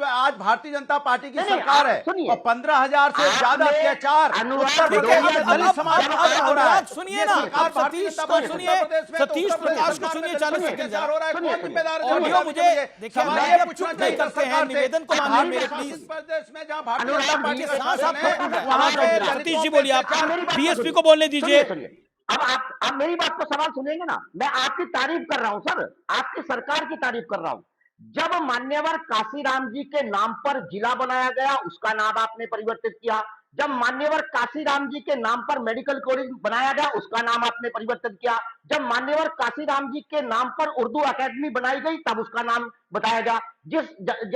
आज भारतीय जनता पार्टी की सरकार है और 15,000 से ज्यादा अत्याचार दलित समाज पर हो रहा है। सुनिए ना, सतीश को सुनिए, सतीश प्रकाश को सुनिए, 40 सेकंड हो रहा है, कौन जिम्मेदार है? ऑडियो मुझे देखिए, आप चुप नहीं करते हैं, निवेदन को मानिए मेरे प्लीज। प्रदेश में जहां भारतीय जनता पार्टी की सांस आप वहां पे सतीश जी बोलिए, आप बीएसपी को बोलने दीजिए। अब आप मेरी बात को सवाल सुनेंगे ना, मैं आपकी तारीफ कर रहा हूं सर, आपकी सरकार की तारीफ कर रहा हूं। जब मान्यवर काशीराम जी के नाम पर जिला बनाया गया, उसका नाम आपने परिवर्तित किया। जब मान्यवर काशीराम जी के नाम पर मेडिकल कॉलेज बनाया गया, उसका नाम आपने परिवर्तित किया। जब मान्यवर काशीराम जी के नाम पर उर्दू अकेडमी बनाई गई, तब उसका नाम बताया गया। जिस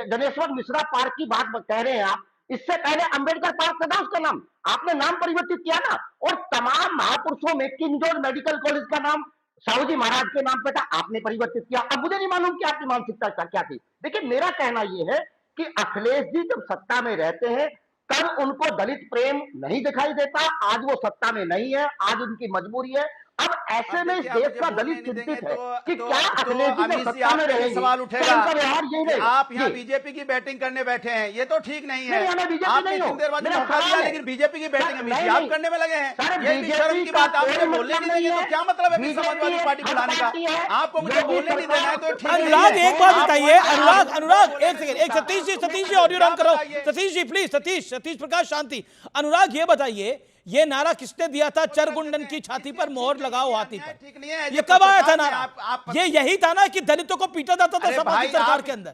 जनेश्वर मिश्रा पार्क की बात कह रहे हैं आप, इससे पहले अंबेडकर पार्क था उसका नाम, आपने नाम परिवर्तित किया ना। और तमाम महापुरुषों में किंग जॉर्ज मेडिकल कॉलेज का नाम साहू जी महाराज के नाम पे था, आपने परिवर्तित किया। अब मुझे नहीं मालूम कि आपकी मानसिकता क्या थी। देखिए मेरा कहना यह है कि अखिलेश जी जब सत्ता में रहते हैं कल उनको दलित प्रेम नहीं दिखाई देता, आज वो सत्ता में नहीं है, आज उनकी मजबूरी है। अब ऐसे में इस देश का दलित चिंतित है कि क्या अखिलेश जी जब सत्ता में रहेंगे सवाल उठेगा उनका व्यवहार यही रहेगा। आप यहाँ बीजेपी की बैटिंग करने बैठे हैं, ये तो ठीक नहीं है। नहीं, बीजेपी आपने नहीं हो। इतनी देर बाद मेरा मौका सवाल दिया, है। लेकिन बीजेपी की बैटिंग नहीं, आप नहीं। करने में लगे हैं। सर, ये भी शर्म की बात, आप मुझे कोई बोलने नहीं मतलब देंगे नहीं तो है। क्या मतलब है बीजेपी समाजवादी पार्टी एक बुलाने पार्टी है। का? आपको मुझे बोलने नहीं देना है तो ठीक नहीं है। अनुराग एक बात बताइए, आप अनुराग एक सेकंड, एक सतीश जी ऑडियो ऑन करो, सतीश जी प्लीज, सतीश प्रकाश शांति। अनुराग ये बताइए, ये नारा किसने दिया था, चरगुंडन की छाती पर मोहर लगाओ हाथी पर, ठीक नहीं है। ये कब आया था नारा? ये यही था ना कि दलितों को पीटा जाता था सपा की सरकार के अंदर,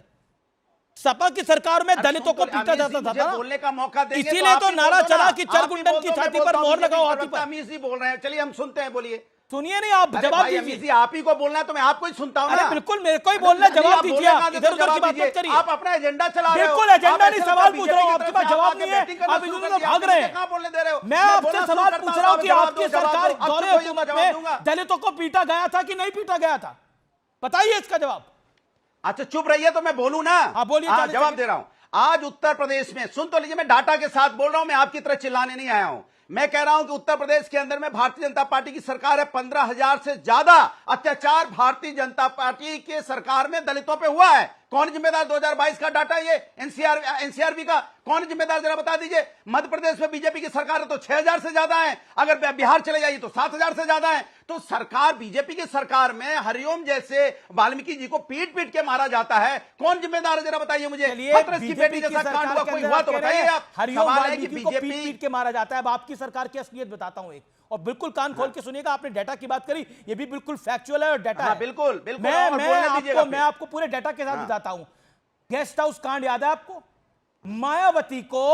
सपा की सरकार में दलितों को पीटा जाता था बोलने का मौका देंगे इसीलिए तो नारा चला कि चरगुंडन की छाती पर मोहर लगाओ हाथी पर। अमीर जी बोल रहे हैं, चलिए हम सुनते हैं, बोलिए। सुनिए नहीं, आप जवाब दीजिए। आप ही को बोलना है तो मैं आपको ही सुनता हूं ना। अरे बिल्कुल मेरे को ही बोलना है, जवाब दीजिए। आप इधर उधर की बात मत करिए, आप अपना एजेंडा चला रहे हो। बिल्कुल एजेंडा नहीं, सवाल पूछ रहा हूं, आपके पास जवाब नहीं है, आप इधर उधर भाग रहे हैं। कहां बोलने दे रहे हो? मैं आपसे सवाल पूछ रहा हूं कि आपकी सरकार दौरे हुकूमत में दलितों को पीटा गया था कि नहीं पीटा गया था, बताइए इसका जवाब। अच्छा चुप रहिए तो मैं बोलूं ना। हाँ बोलिए, जवाब दे रहा हूं। आज उत्तर प्रदेश में, सुन तो लीजिए, मैं डाटा के साथ बोल रहा हूं, मैं आपकी तरह चिल्लाने नहीं आया हूं। मैं कह रहा हूं कि उत्तर प्रदेश के अंदर में भारतीय जनता पार्टी की सरकार है, 15,000 से ज्यादा अत्याचार भारतीय जनता पार्टी के सरकार में दलितों पे हुआ है। कौन जिम्मेदार? 2022 का डाटा ये एनसीआरबी का, कौन जिम्मेदार जरा बता दीजिए। मध्य प्रदेश में बीजेपी की सरकार है तो 6,000 से ज्यादा है, अगर बिहार चले जाइए तो 7,000 से ज्यादा है। तो सरकार, बीजेपी की सरकार में हरिओम जैसे वाल्मीकि जी को पीट पीट के मारा जाता है, कौन जिम्मेदार है जरा बताइए मुझे। हथरस की बेटी के साथ कांड हुआ, कोई हुआ तो बताइए आप। सवाल है कि बीजेपी पीट के मारा जाता है। अब आपकी सरकार की असलियत बताता हूं एक, और बिल्कुल कान खोल के सुनिएगा। आपने डाटा की बात करी, ये भी बिल्कुल फैक्चुअल है और डाटा है। बिल्कुल बिल्कुल। मैं आपको पूरे डाटा के साथ बताता हूं। गेस्ट हाउस कांड याद है आपको? मायावती को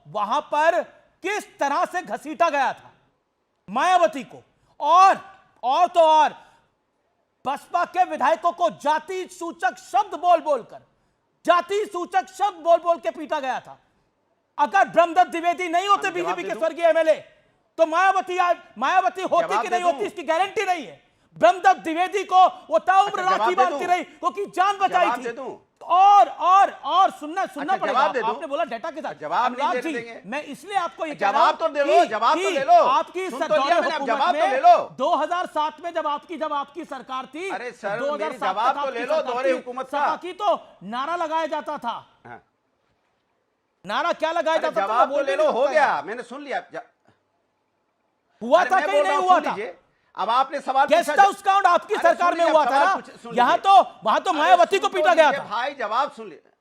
वहां पर किस तरह से घसीटा गया था, मायावती को, और तो और बसपा के विधायकों को जाति सूचक शब्द बोल बोल के पीटा गया था। अगर ब्रह्मदत्त द्विवेदी नहीं होते बीजेपी के स्वर्गीय एमएलए, तो मायावती होती कि नहीं होती इसकी गारंटी नहीं है। ब्रह्मदत्त द्विवेदी को वो ताउम्र राखी बांधती रही, क्योंकि जान बचाई थी। और सुनना पड़ेगा। आपने बोला डेटा के साथ, अनुराग जी मैं इसलिए आपको ये जवाब तो दे लो, जवाब तो दे लो। आपकी जवाब तो ले लो। 2007 में जब आपकी सरकार थी, अरे सर, 2007 जवाब तो ले लो। दौरे हुकूमत की तो नारा लगाया जाता था। नारा क्या लगाया जाता था? जवाब तो ले लो, हो गया, मैंने सुन लिया। हुआ था कि नहीं हुआ था? अब आपने सवाल गेस्ट हाउस कांड आपकी सरकार में हुआ था ना, वहां तो मायावती को पीटा गया था। भाई जवाब सुन लीजिए,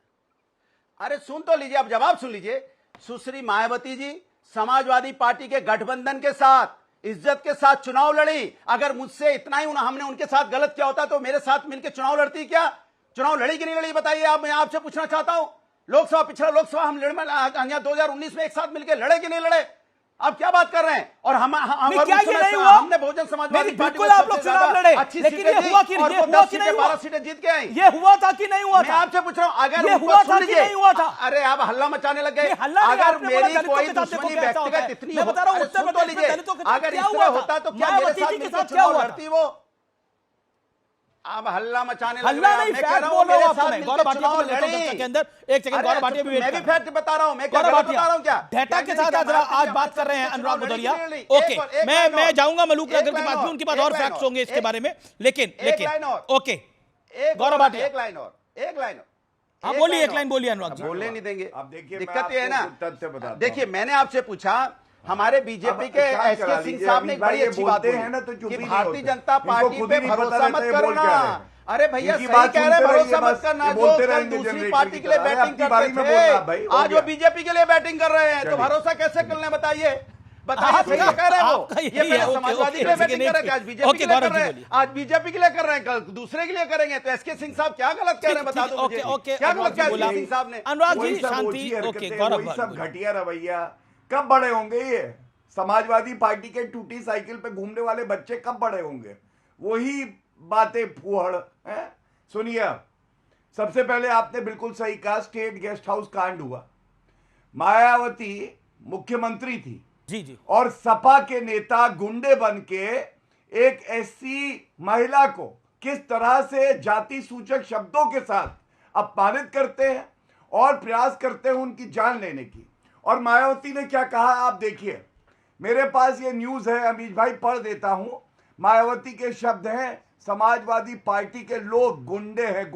अरे सुन तो लीजिए, अब जवाब सुन लीजिए। सुश्री मायावती जी समाजवादी पार्टी के गठबंधन के साथ इज्जत के साथ चुनाव लड़ी। अगर मुझसे इतना ही हमने उनके साथ गलत किया होता तो मेरे साथ मिलकर चुनाव लड़ती क्या? चुनाव लड़ी कि नहीं लड़ी बताइए आप। मैं आपसे पूछना चाहता हूं, पिछला लोकसभा हम 2019 में एक साथ मिलकर लड़े कि नहीं लड़े? आप क्या बात कर रहे हैं? और हमने बहुजन समाजवादी पार्टी को आप लोग चुनाव लड़े, लेकिन ये हुआ कि नहीं? 12 सीटें जीत के आई। ये हुआ था कि नहीं हुआ था? मैं आपसे पूछ रहा हूं, अगर ये हुआ था कि नहीं हुआ था? अरे आप हल्ला मचाने लग गए। अगर मेरी कोई दुश्मनी व्यक्तिगत इतनी हो, अगर इस तरह होता तो क्या मेरे साथ मिलकर चुनाव लड़ती वो? आप हल्ला मचाने लग रहे हैं। मैं कह रहा हूं मेरे साथ मिलकर चुनाव लड़ी के अंदर। एक सेकंड, गौरव भाटिया भी मैं भी फैक्ट बता रहा हूं। मैं क्या बता रहा हूं? क्या डेटा के साथ आज बात कर रहे हैं अनुराग भदौरिया। ओके, मैं जाऊंगा मलूक नगर के पास भी, उनके पास और फैक्ट्स होंगे इसके बारे में, लेकिन ओके गौरव भाटिया एक लाइन और हाँ बोलिए, एक लाइन बोलिए अनुराग जी। बोलने नहीं देंगे, दिक्कत ये है ना। देखिए मैंने आपसे पूछा, हमारे बीजेपी के एसके सिंह साहब ने बड़ी अच्छी बात बोली कि भारतीय जनता पार्टी पे भरोसा मत करना। अरे भैया सही कह रहे हैं, भरोसा मत करना। जो कल दूसरी पार्टी के लिए बैटिंग करते थे, आज वो बीजेपी के लिए बैटिंग कर रहे हैं, तो भरोसा कैसे करना बताइए? सही कह रहे हो। ये समाजवादी के लिए बैटिंग कर रहे हैं, आज बीजेपी के लिए कर रहे हैं, आज बीजेपी के लिए कर रहे हैं, कल दूसरे के लिए करेंगे। तो एसके सिंह साहब क्या गलत कह रहे हैं बता दो मुझे, क्या गलत कह रहे हैं सिंह साहब ने? अनुराग जी शांति। ओके गौरव, सब घटिया रवैया कब बड़े होंगे? ये समाजवादी पार्टी के टूटी साइकिल पे घूमने वाले बच्चे कब बड़े होंगे? वही बातें फूहड़ हैं। सुनिए, सबसे पहले आपने बिल्कुल सही कहा, स्टेट गेस्ट हाउस कांड हुआ। मायावती मुख्यमंत्री थी जी, और सपा के नेता गुंडे बन के एक ऐसी महिला को किस तरह से जाति सूचक शब्दों के साथ अपमानित करते हैं और प्रयास करते हैं उनकी जान लेने की। और मायावती ने क्या कहा आप देखिए, मेरे पास ये न्यूज है, अमीश भाई पढ़ देता हूं। मायावती के शब्द हैं, समाजवादी पार्टी के लोग गुंडे हैं,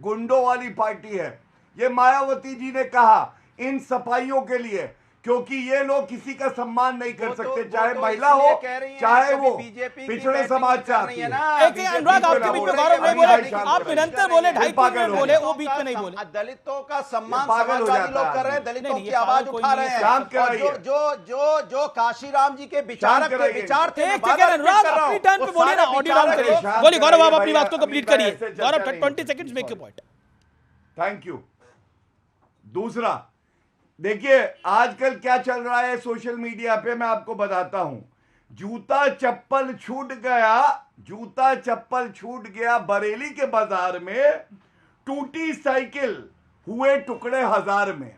गुंडों वाली पार्टी है। ये मायावती जी ने कहा इन सफाइयों के लिए, क्योंकि ये लोग किसी का सम्मान नहीं कर सकते, चाहे महिला हो चाहे वो पिछड़े समाज से आती है। अनुराग आपके बीच में गौरव नहीं बोले, आप निरंतर बोले, 2.5 बोले, वो बीच में नहीं बोले। दलितों का सम्मान समाजवादी लोग कर रहे हैं, दलितों की आवाज उठा रहे हैं। जो काशीराम जी के विचारक के विचार थे, अनुराग अपनी टर्न पे बोले ना, ऑडियो डाउन करिए। बोलिए गौरव, आप अपनी बात को कंप्लीट करिए। गौरव 20 seconds make your point. Thank you. दूसरा देखिए, आजकल क्या चल रहा है सोशल मीडिया पे, मैं आपको बताता हूं। जूता चप्पल छूट गया बरेली के बाजार में, टूटी साइकिल हुए टुकड़े हजार में।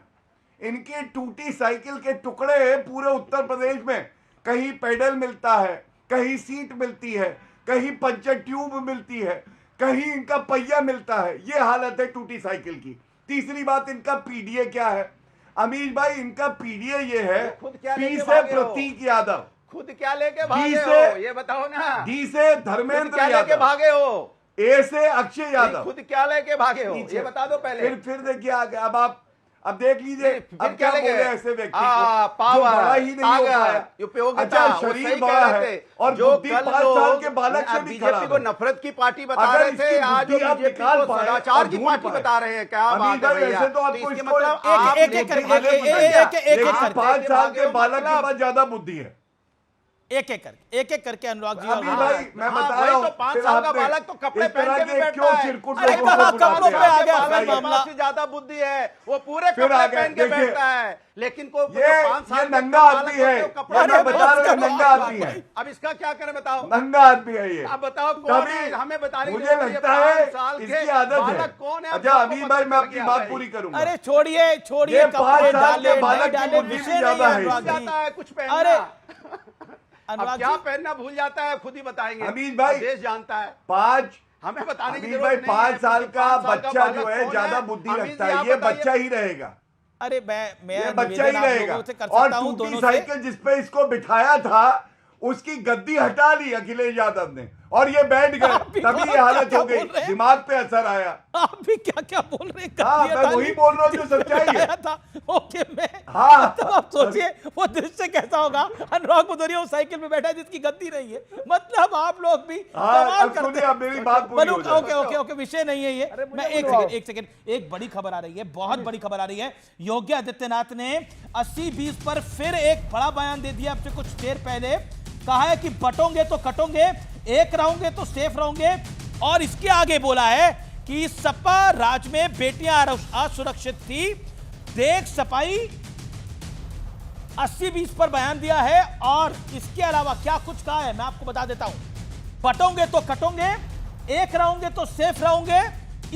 इनकी टूटी साइकिल के टुकड़े पूरे उत्तर प्रदेश में, कहीं पेडल मिलता है, कहीं सीट मिलती है, कहीं पंचर ट्यूब मिलती है, कहीं इनका पहिया मिलता है। ये हालत है टूटी साइकिल की। तीसरी बात, इनका पीडीए क्या है अमीश भाई? इनका पीडीए ये है, पी से प्रतीक यादव, खुद क्या लेके भागे हो ये बताओ ना। डी से धर्मेंद्र क्या लेके भागे हो? ए से अक्षय यादव। खुद क्या लेके भागे हो ये बता दो पहले। फिर देखिए आगे, अब देख लीजिए अब क्या बोले ऐसे व्यक्ति को पावर, जो बड़ा ही नहीं हो पाया, उपयोगिता, अच्छा शरीर बड़ा है और जो बुद्धि 5 साल के बालक से भी खराब बीजेपी को नफरत की पार्टी बता रहे थे, आज बीजेपी को सदाचार की पार्टी बता रहे हैं। क्या बात है भैया? तो आपको इसके मतलब एक 5 साल के बालक के पास ज्यादा बुद्धि है। एक एक करके अनुराग जी, अभी भाई मैं बता रहा हूं, तो 5 साल का बालक तो कपड़े पहन के भी बैठता है। कपड़ों पे आ गया मामला से ज्यादा बुद्धि है, वो पूरे कपड़े पहन के बैठता है, लेकिन को ये 5 साल नंगा आदमी है, मैं बता रहा हूं नंगा आदमी है। अब इसका क्या करें बताओ? नंगा आदमी है ये। अब बताओ कौन है, हमें बताने मुझे लगता है इसकी आदत है। कौन है? अच्छा अभी भाई मैं आपकी बात पूरी करूंगा। अरे छोड़िए 5 साल के बालक की बुद्धि भी ज्यादा है। कुछ पहनना, अब क्या पहनना भूल जाता है, खुद ही बताएंगे। अमीश भाई देश जानता है। 5 हमें बताने की जरूरत नहीं है। 5 साल का बच्चा जो है ज्यादा बुद्धि रखता है, ये बच्चा ही रहेगा। अरे मैं बच्चा ही रहेगा। और टूटी साइकिल जिसपे इसको बिठाया था उसकी गद्दी हटा ली अखिलेश यादव ने और ये बैठ गए, तभी ये हालत हो गई, दिमाग पे असर आया। आप भी क्या क्या बोल रहे हैं? हाँ मैं वही बोल रहा हूँ जो सच्चाई है। ओके मैं हाँ तो आप सोचिए वो दृश्य कैसा होगा। अनुराग भदौरिया उस साइकिल में बैठा है जिसकी गद्दी नहीं है। मतलब आप लोग भी कमाल करते हैं। मेरी बात पूरी हो जाए। ओके विषय नहीं है ये। मैं एक सेकंड, एक बड़ी खबर आ रही है, बहुत बड़ी खबर आ रही है। योगी आदित्यनाथ ने 80-20 पर फिर एक बड़ा बयान दे दिया। आपसे कुछ देर पहले कहा है कि बटोंगे तो कटोंगे, एक रहोगे तो सेफ रहोगे। और इसके आगे बोला है कि सपा राज में बेटियां असुरक्षित थी, देख सफाई 80-20 पर बयान दिया है। और इसके अलावा क्या कुछ कहा है मैं आपको बता देता हूं। बटोंगे तो कटोंगे, एक रहोगे तो सेफ रहोगे।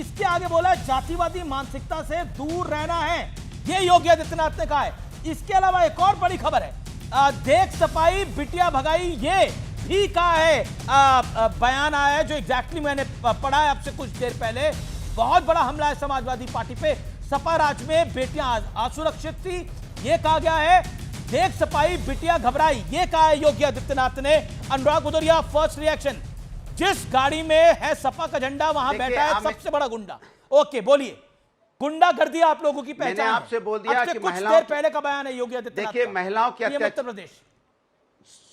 इसके आगे बोला जातिवादी मानसिकता से दूर रहना है, यह योगी आदित्यनाथ ने कहा है। इसके अलावा एक और बड़ी खबर है, देख सफाई बिटिया भगाई, ये भी कहा है। बयान आया है जो एग्जैक्टली मैंने पढ़ा है आपसे कुछ देर पहले। बहुत बड़ा हमला है समाजवादी पार्टी पे। सपा राज में बेटियां असुरक्षित थी, ये कहा गया है। देख सफाई बिटिया घबराई, ये कहा है योगी आदित्यनाथ ने। अनुराग भदौरिया फर्स्ट रिएक्शन, जिस गाड़ी में है सपा का झंडा वहां बैठा है सबसे बड़ा गुंडा। ओके बोलिए, गुंडागर्दी आप लोगों की पहचान। मैंने आपसे बोल दिया कि कुछ देर पहले का बयान है योगी आदित्यनाथ। देखिए महिलाओं के अत्याचार, उत्तर प्रदेश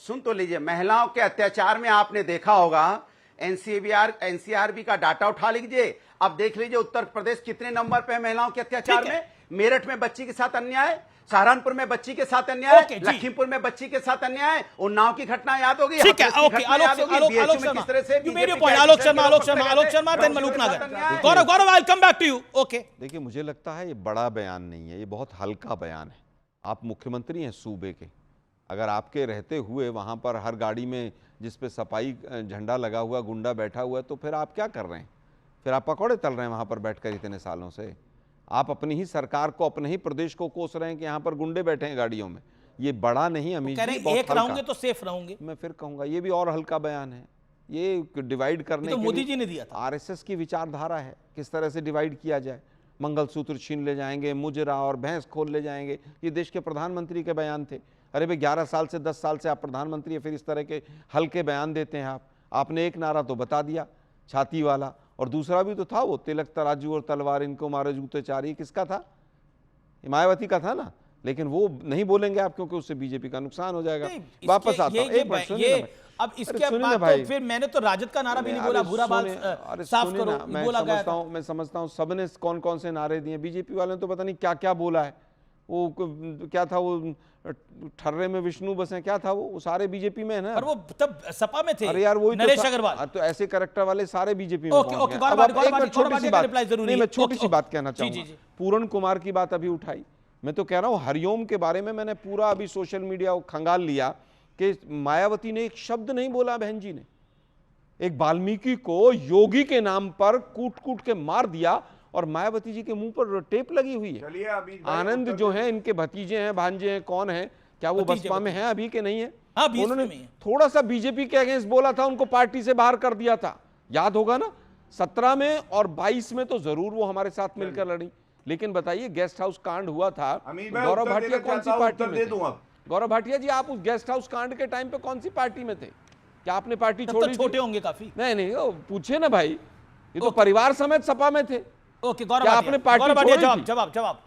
सुन तो लीजिए, महिलाओं के अत्याचार में आपने देखा होगा एनसीआरबी का डाटा उठा लीजिए। अब देख लीजिए उत्तर प्रदेश कितने नंबर पे है महिलाओं के अत्याचार में। मेरठ में बच्ची के साथ अन्याय, सहारनपुर में बच्ची के साथ अन्याय, लखीमपुर में बच्ची के साथ अन्याय, उन्नाव की घटना याद होगी। ठीक है, okay Alok Sharma then Malook Nagar. Gaurav I will come back to you. Okay देखिए मुझे लगता है ये बड़ा बयान नहीं है, ये बहुत हल्का बयान है। आप मुख्यमंत्री हैं सूबे के, अगर आपके रहते हुए वहां पर हर गाड़ी में जिस पे सफाई झंडा लगा हुआ गुंडा बैठा हुआ है, तो फिर आप क्या कर रहे हैं? फिर आप पकौड़े तल रहे हैं वहां पर बैठकर इतने सालों से। आप अपनी ही सरकार को, अपने ही प्रदेश को कोस रहे हैं कि यहाँ पर गुंडे बैठे हैं गाड़ियों में। ये बड़ा नहीं अमीश जी, बहुत एक रहोगे तो सेफ रहोगे। मैं फिर कहूंगा ये भी और हल्का बयान है। ये डिवाइड करने तो मोदी जी ने दिया था। आरएसएस की विचारधारा है, किस तरह से डिवाइड किया जाए। मंगलसूत्र छीन ले जाएंगे, मुजरा और भैंस खोल ले जाएंगे। ये देश के प्रधानमंत्री के बयान थे। अरे भाई 11 साल से 10 साल से आप प्रधानमंत्री है, फिर इस तरह के हल्के बयान देते हैं आप। आपने एक नारा तो बता दिया छाती वाला, और दूसरा भी तो था वो, तिलक तराजू और तलवार इनको मारे जूते चारी, किसका था? मायावती का था ना। लेकिन वो नहीं बोलेंगे आप, क्योंकि उससे बीजेपी का नुकसान हो जाएगा। वापस आता हूं, एक मिनट सुनिए ना भाई। अब इसके बाद तो फिर मैंने तो राजद का नारा भी नहीं बोला, बुरा बात साफ करो बोला गया था। मैं समझता हूं सबने कौन कौन से नारे दिए। बीजेपी वाले ने तो पता नहीं क्या क्या बोला है। वो क्या था, वो ठर्रे में विष्णु बसे, क्या था वो सारे बीजेपी में है ना। और वो तब सपा में थे। अरे यार वही नरेश अग्रवाल। तो ऐसे कैरेक्टर वाले सारे बीजेपी में। ओके ओके, छोटी सी बात, मैं छोटी सी बात कहना चाहूंगा। पूरण कुमार की बात अभी उठाई, मैं तो कह रहा हूं हरिओम के बारे में मैंने पूरा अभी सोशल मीडिया को खंगाल लिया कि मायावती ने एक शब्द नहीं बोला। बहन जी ने एक वाल्मीकि को योगी के नाम पर कूट कूट के मार दिया, और मायावती जी के मुंह पर टेप लगी हुई है। आनंद जो है इनके भतीजे हैं, भांजे हैं, कौन है, क्या वो बसपा में है अभी के नहीं है? उन्होंने थोड़ा सा बीजेपी के अगेंस्ट बोला था, उनको पार्टी से बाहर कर दिया था, याद होगा ना। 17 में और 22 में तो जरूर वो हमारे साथ मिलकर लड़ी। लेकिन बताइए गेस्ट हाउस कांड हुआ था, गौरव भाटिया कौन सी पार्टी में थे? गौरव भाटिया जी, आप उस गेस्ट हाउस कांड के टाइम पे कौन सी पार्टी में थे? क्या आपने पार्टी छोड़ी? छोटे होंगे काफी। नहीं, पूछे ना भाई, ये तो परिवार समेत सपा में थे। ओके, गौरव क्या आपने पार्टी छोड़ी थी? जवाब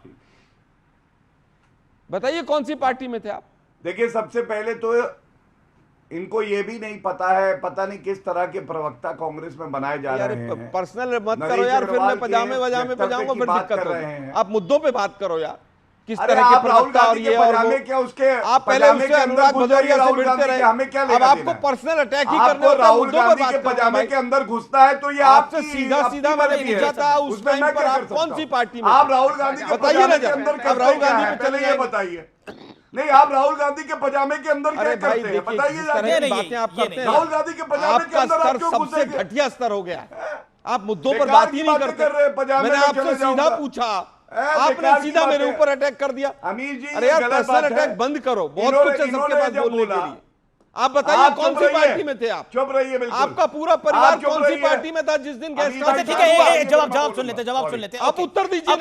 बताइए कौन सी पार्टी में थे आप? देखिए, सबसे पहले तो इनको ये भी नहीं पता है, पता नहीं किस तरह के प्रवक्ता कांग्रेस में बनाए जा रहे हैं। पर्सनल मत करो यार, फिर मैं पजामे वजामे पे जाऊंगा, फिर दिक्कत होगी। आप मुद्दों पे बात करो यार, किस तरह के प्रवक्ता और ये और वो। क्या उसके आप पहले उससे अनुराग भदौरिया से मिलते रहे, हमें क्या अब आपको पर्सनल अटैक ही करने होता है। मुद्दों पे बात पजामे के अंदर घुसता है तो ये आपसे सीधा मैंने पूछा था उस टाइम पर आप कौन सी पार्टी में? आप राहुल गांधी के बताइए ना, अब राहुल गांधी पे चले ये बताइए। नहीं, आप राहुल गांधी के पजामे के अंदर क्या करते हैं बताइए। बातें आप करते हैं, राहुल गांधी के पजामे के अंदर आप क्यों सबसे घटिया स्तर हो गया है। आप मुद्दों पर बात ही नहीं करते। मैंने आपसे सीधा पूछा, आपने सीधा मेरे ऊपर अटैक कर दिया। अमीर जी, अरे यार पर्सनल अटैक बंद करो, बहुत कुछ है सबके पास बोलने के लिए। आप बताइए कौन सी पार्टी में थे आप? चुप रहिए बिल्कुल। आपका पूरा परिवार कौन सी पार्टी में था जिस दिन गेस्ट हाउस? ठीक है, जवाब सुन लेते। आप उत्तर दीजिए।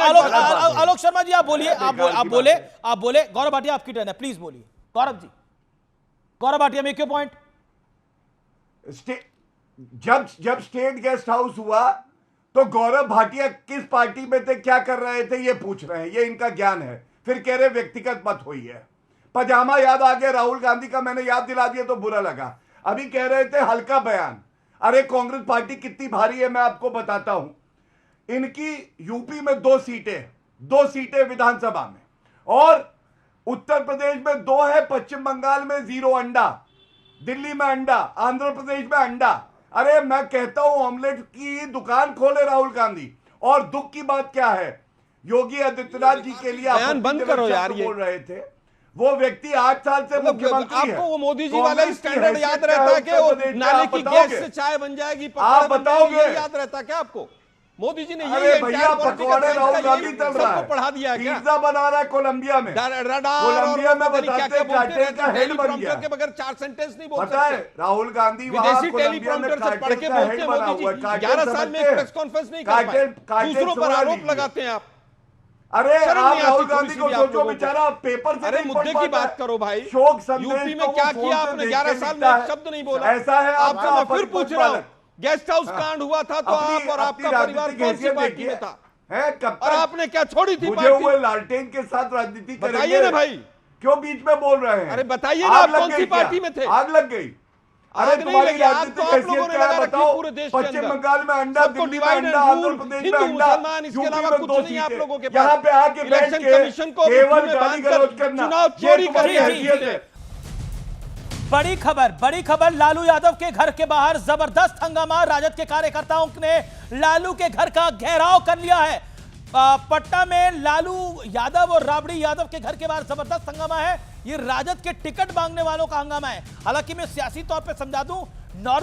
आलोक शर्मा जी आप बोलिए, आप बोले। गौरव भाटिया आपकी टर्न है, प्लीज बोलिए। Gaurav ji, Gaurav Bhatia make your point. जब स्टेट गेस्ट हाउस हुआ तो गौरव भाटिया किस पार्टी में थे, क्या कर रहे थे, ये पूछ रहे हैं। ये इनका ज्ञान है। फिर कह रहे व्यक्तिगत मत हुई है। पजामा याद आ गया राहुल गांधी का, मैंने याद दिला दिया तो बुरा लगा। अभी कह रहे थे हल्का बयान। अरे कांग्रेस पार्टी कितनी भारी है मैं आपको बताता हूं। इनकी यूपी में 2 सीटें विधानसभा में, और उत्तर प्रदेश में 2 है, पश्चिम बंगाल में 0 अंडा, दिल्ली में अंडा, आंध्र प्रदेश में अंडा। अरे मैं कहता हूं ऑमलेट की दुकान खोले राहुल गांधी। और दुख की बात क्या है, योगी आदित्यनाथ जी के लिए बयान बंद करो यार। ये बोल रहे थे, वो व्यक्ति 8 साल से मुख्यमंत्री है। आपको वो मोदी जी वाला स्टैंडर्ड याद रहता है कि वो नाले की गैस से चाय बन जाएगी, आप बताओगे? याद रहता क्या आपको? मोदी जी ने ये भैया पकौड़े राहुल गांधी चल रहा है, पढ़ा दिया क्या? पिज्जा बना रहा है कोलंबिया में, कोलंबिया में बताते हैं कार्टेल का हेड बन गया। के बगैर 4 सेंटेंस नहीं बोल सकते। पता है राहुल गांधी विदेशी टेलीप्रॉम्प्टर से पढ़ के बोलते हैं मोदी जी। 11 साल में प्रेस कॉन्फ्रेंस नहीं कर पाए, दूसरों पर आरोप लगाते हैं आप। अरे आप राहुल गांधी को सोचो, बेचारा पेपर से। अरे मुद्दे की बात करो भाई। शोक संदेश यूपी में क्या किया आपने? 11 साल में एक शब्द नहीं बोला। ऐसा है आपसे मैं फिर पूछ रहा हूँ, गेस्ट हाउस कांड हुआ था तो आप और आपका परिवार कौन सी पार्टी में था? और आपने क्या छोड़ी थी पार्टी? हुए लालटेन के साथ राजनीति करेंगे? बताइए ना भाई, क्यों बीच में बोल रहे हैं? अरे बताइए ना, आप कौन सी पार्टी में थे? आग लग गई। अरे तुम्हारी राजनीतिक हैसियत क्या है बताओ? पश्चिम बंगाल में अंडा, दिल्ली में अंडा, आंध्र प्रदेश में अंडा, यूपी में 2 सीटें। यहाँ पे आके बैठ के केवल गाली गलौज करना, चोरी तुम्हारी हैसियत है। बड़ी खबर, लालू यादव के घर के बाहर जबरदस्त हंगामा। राजद के कार्यकर्ताओं ने लालू के घर का घेराव कर लिया है। पटना में लालू यादव और राबड़ी यादव के घर के बाहर जबरदस्त हंगामा है। ये राजद के टिकट मांगने वालों का हंगामा है। हालांकि मैं सियासी तौर पे समझा दूं, नॉर्मल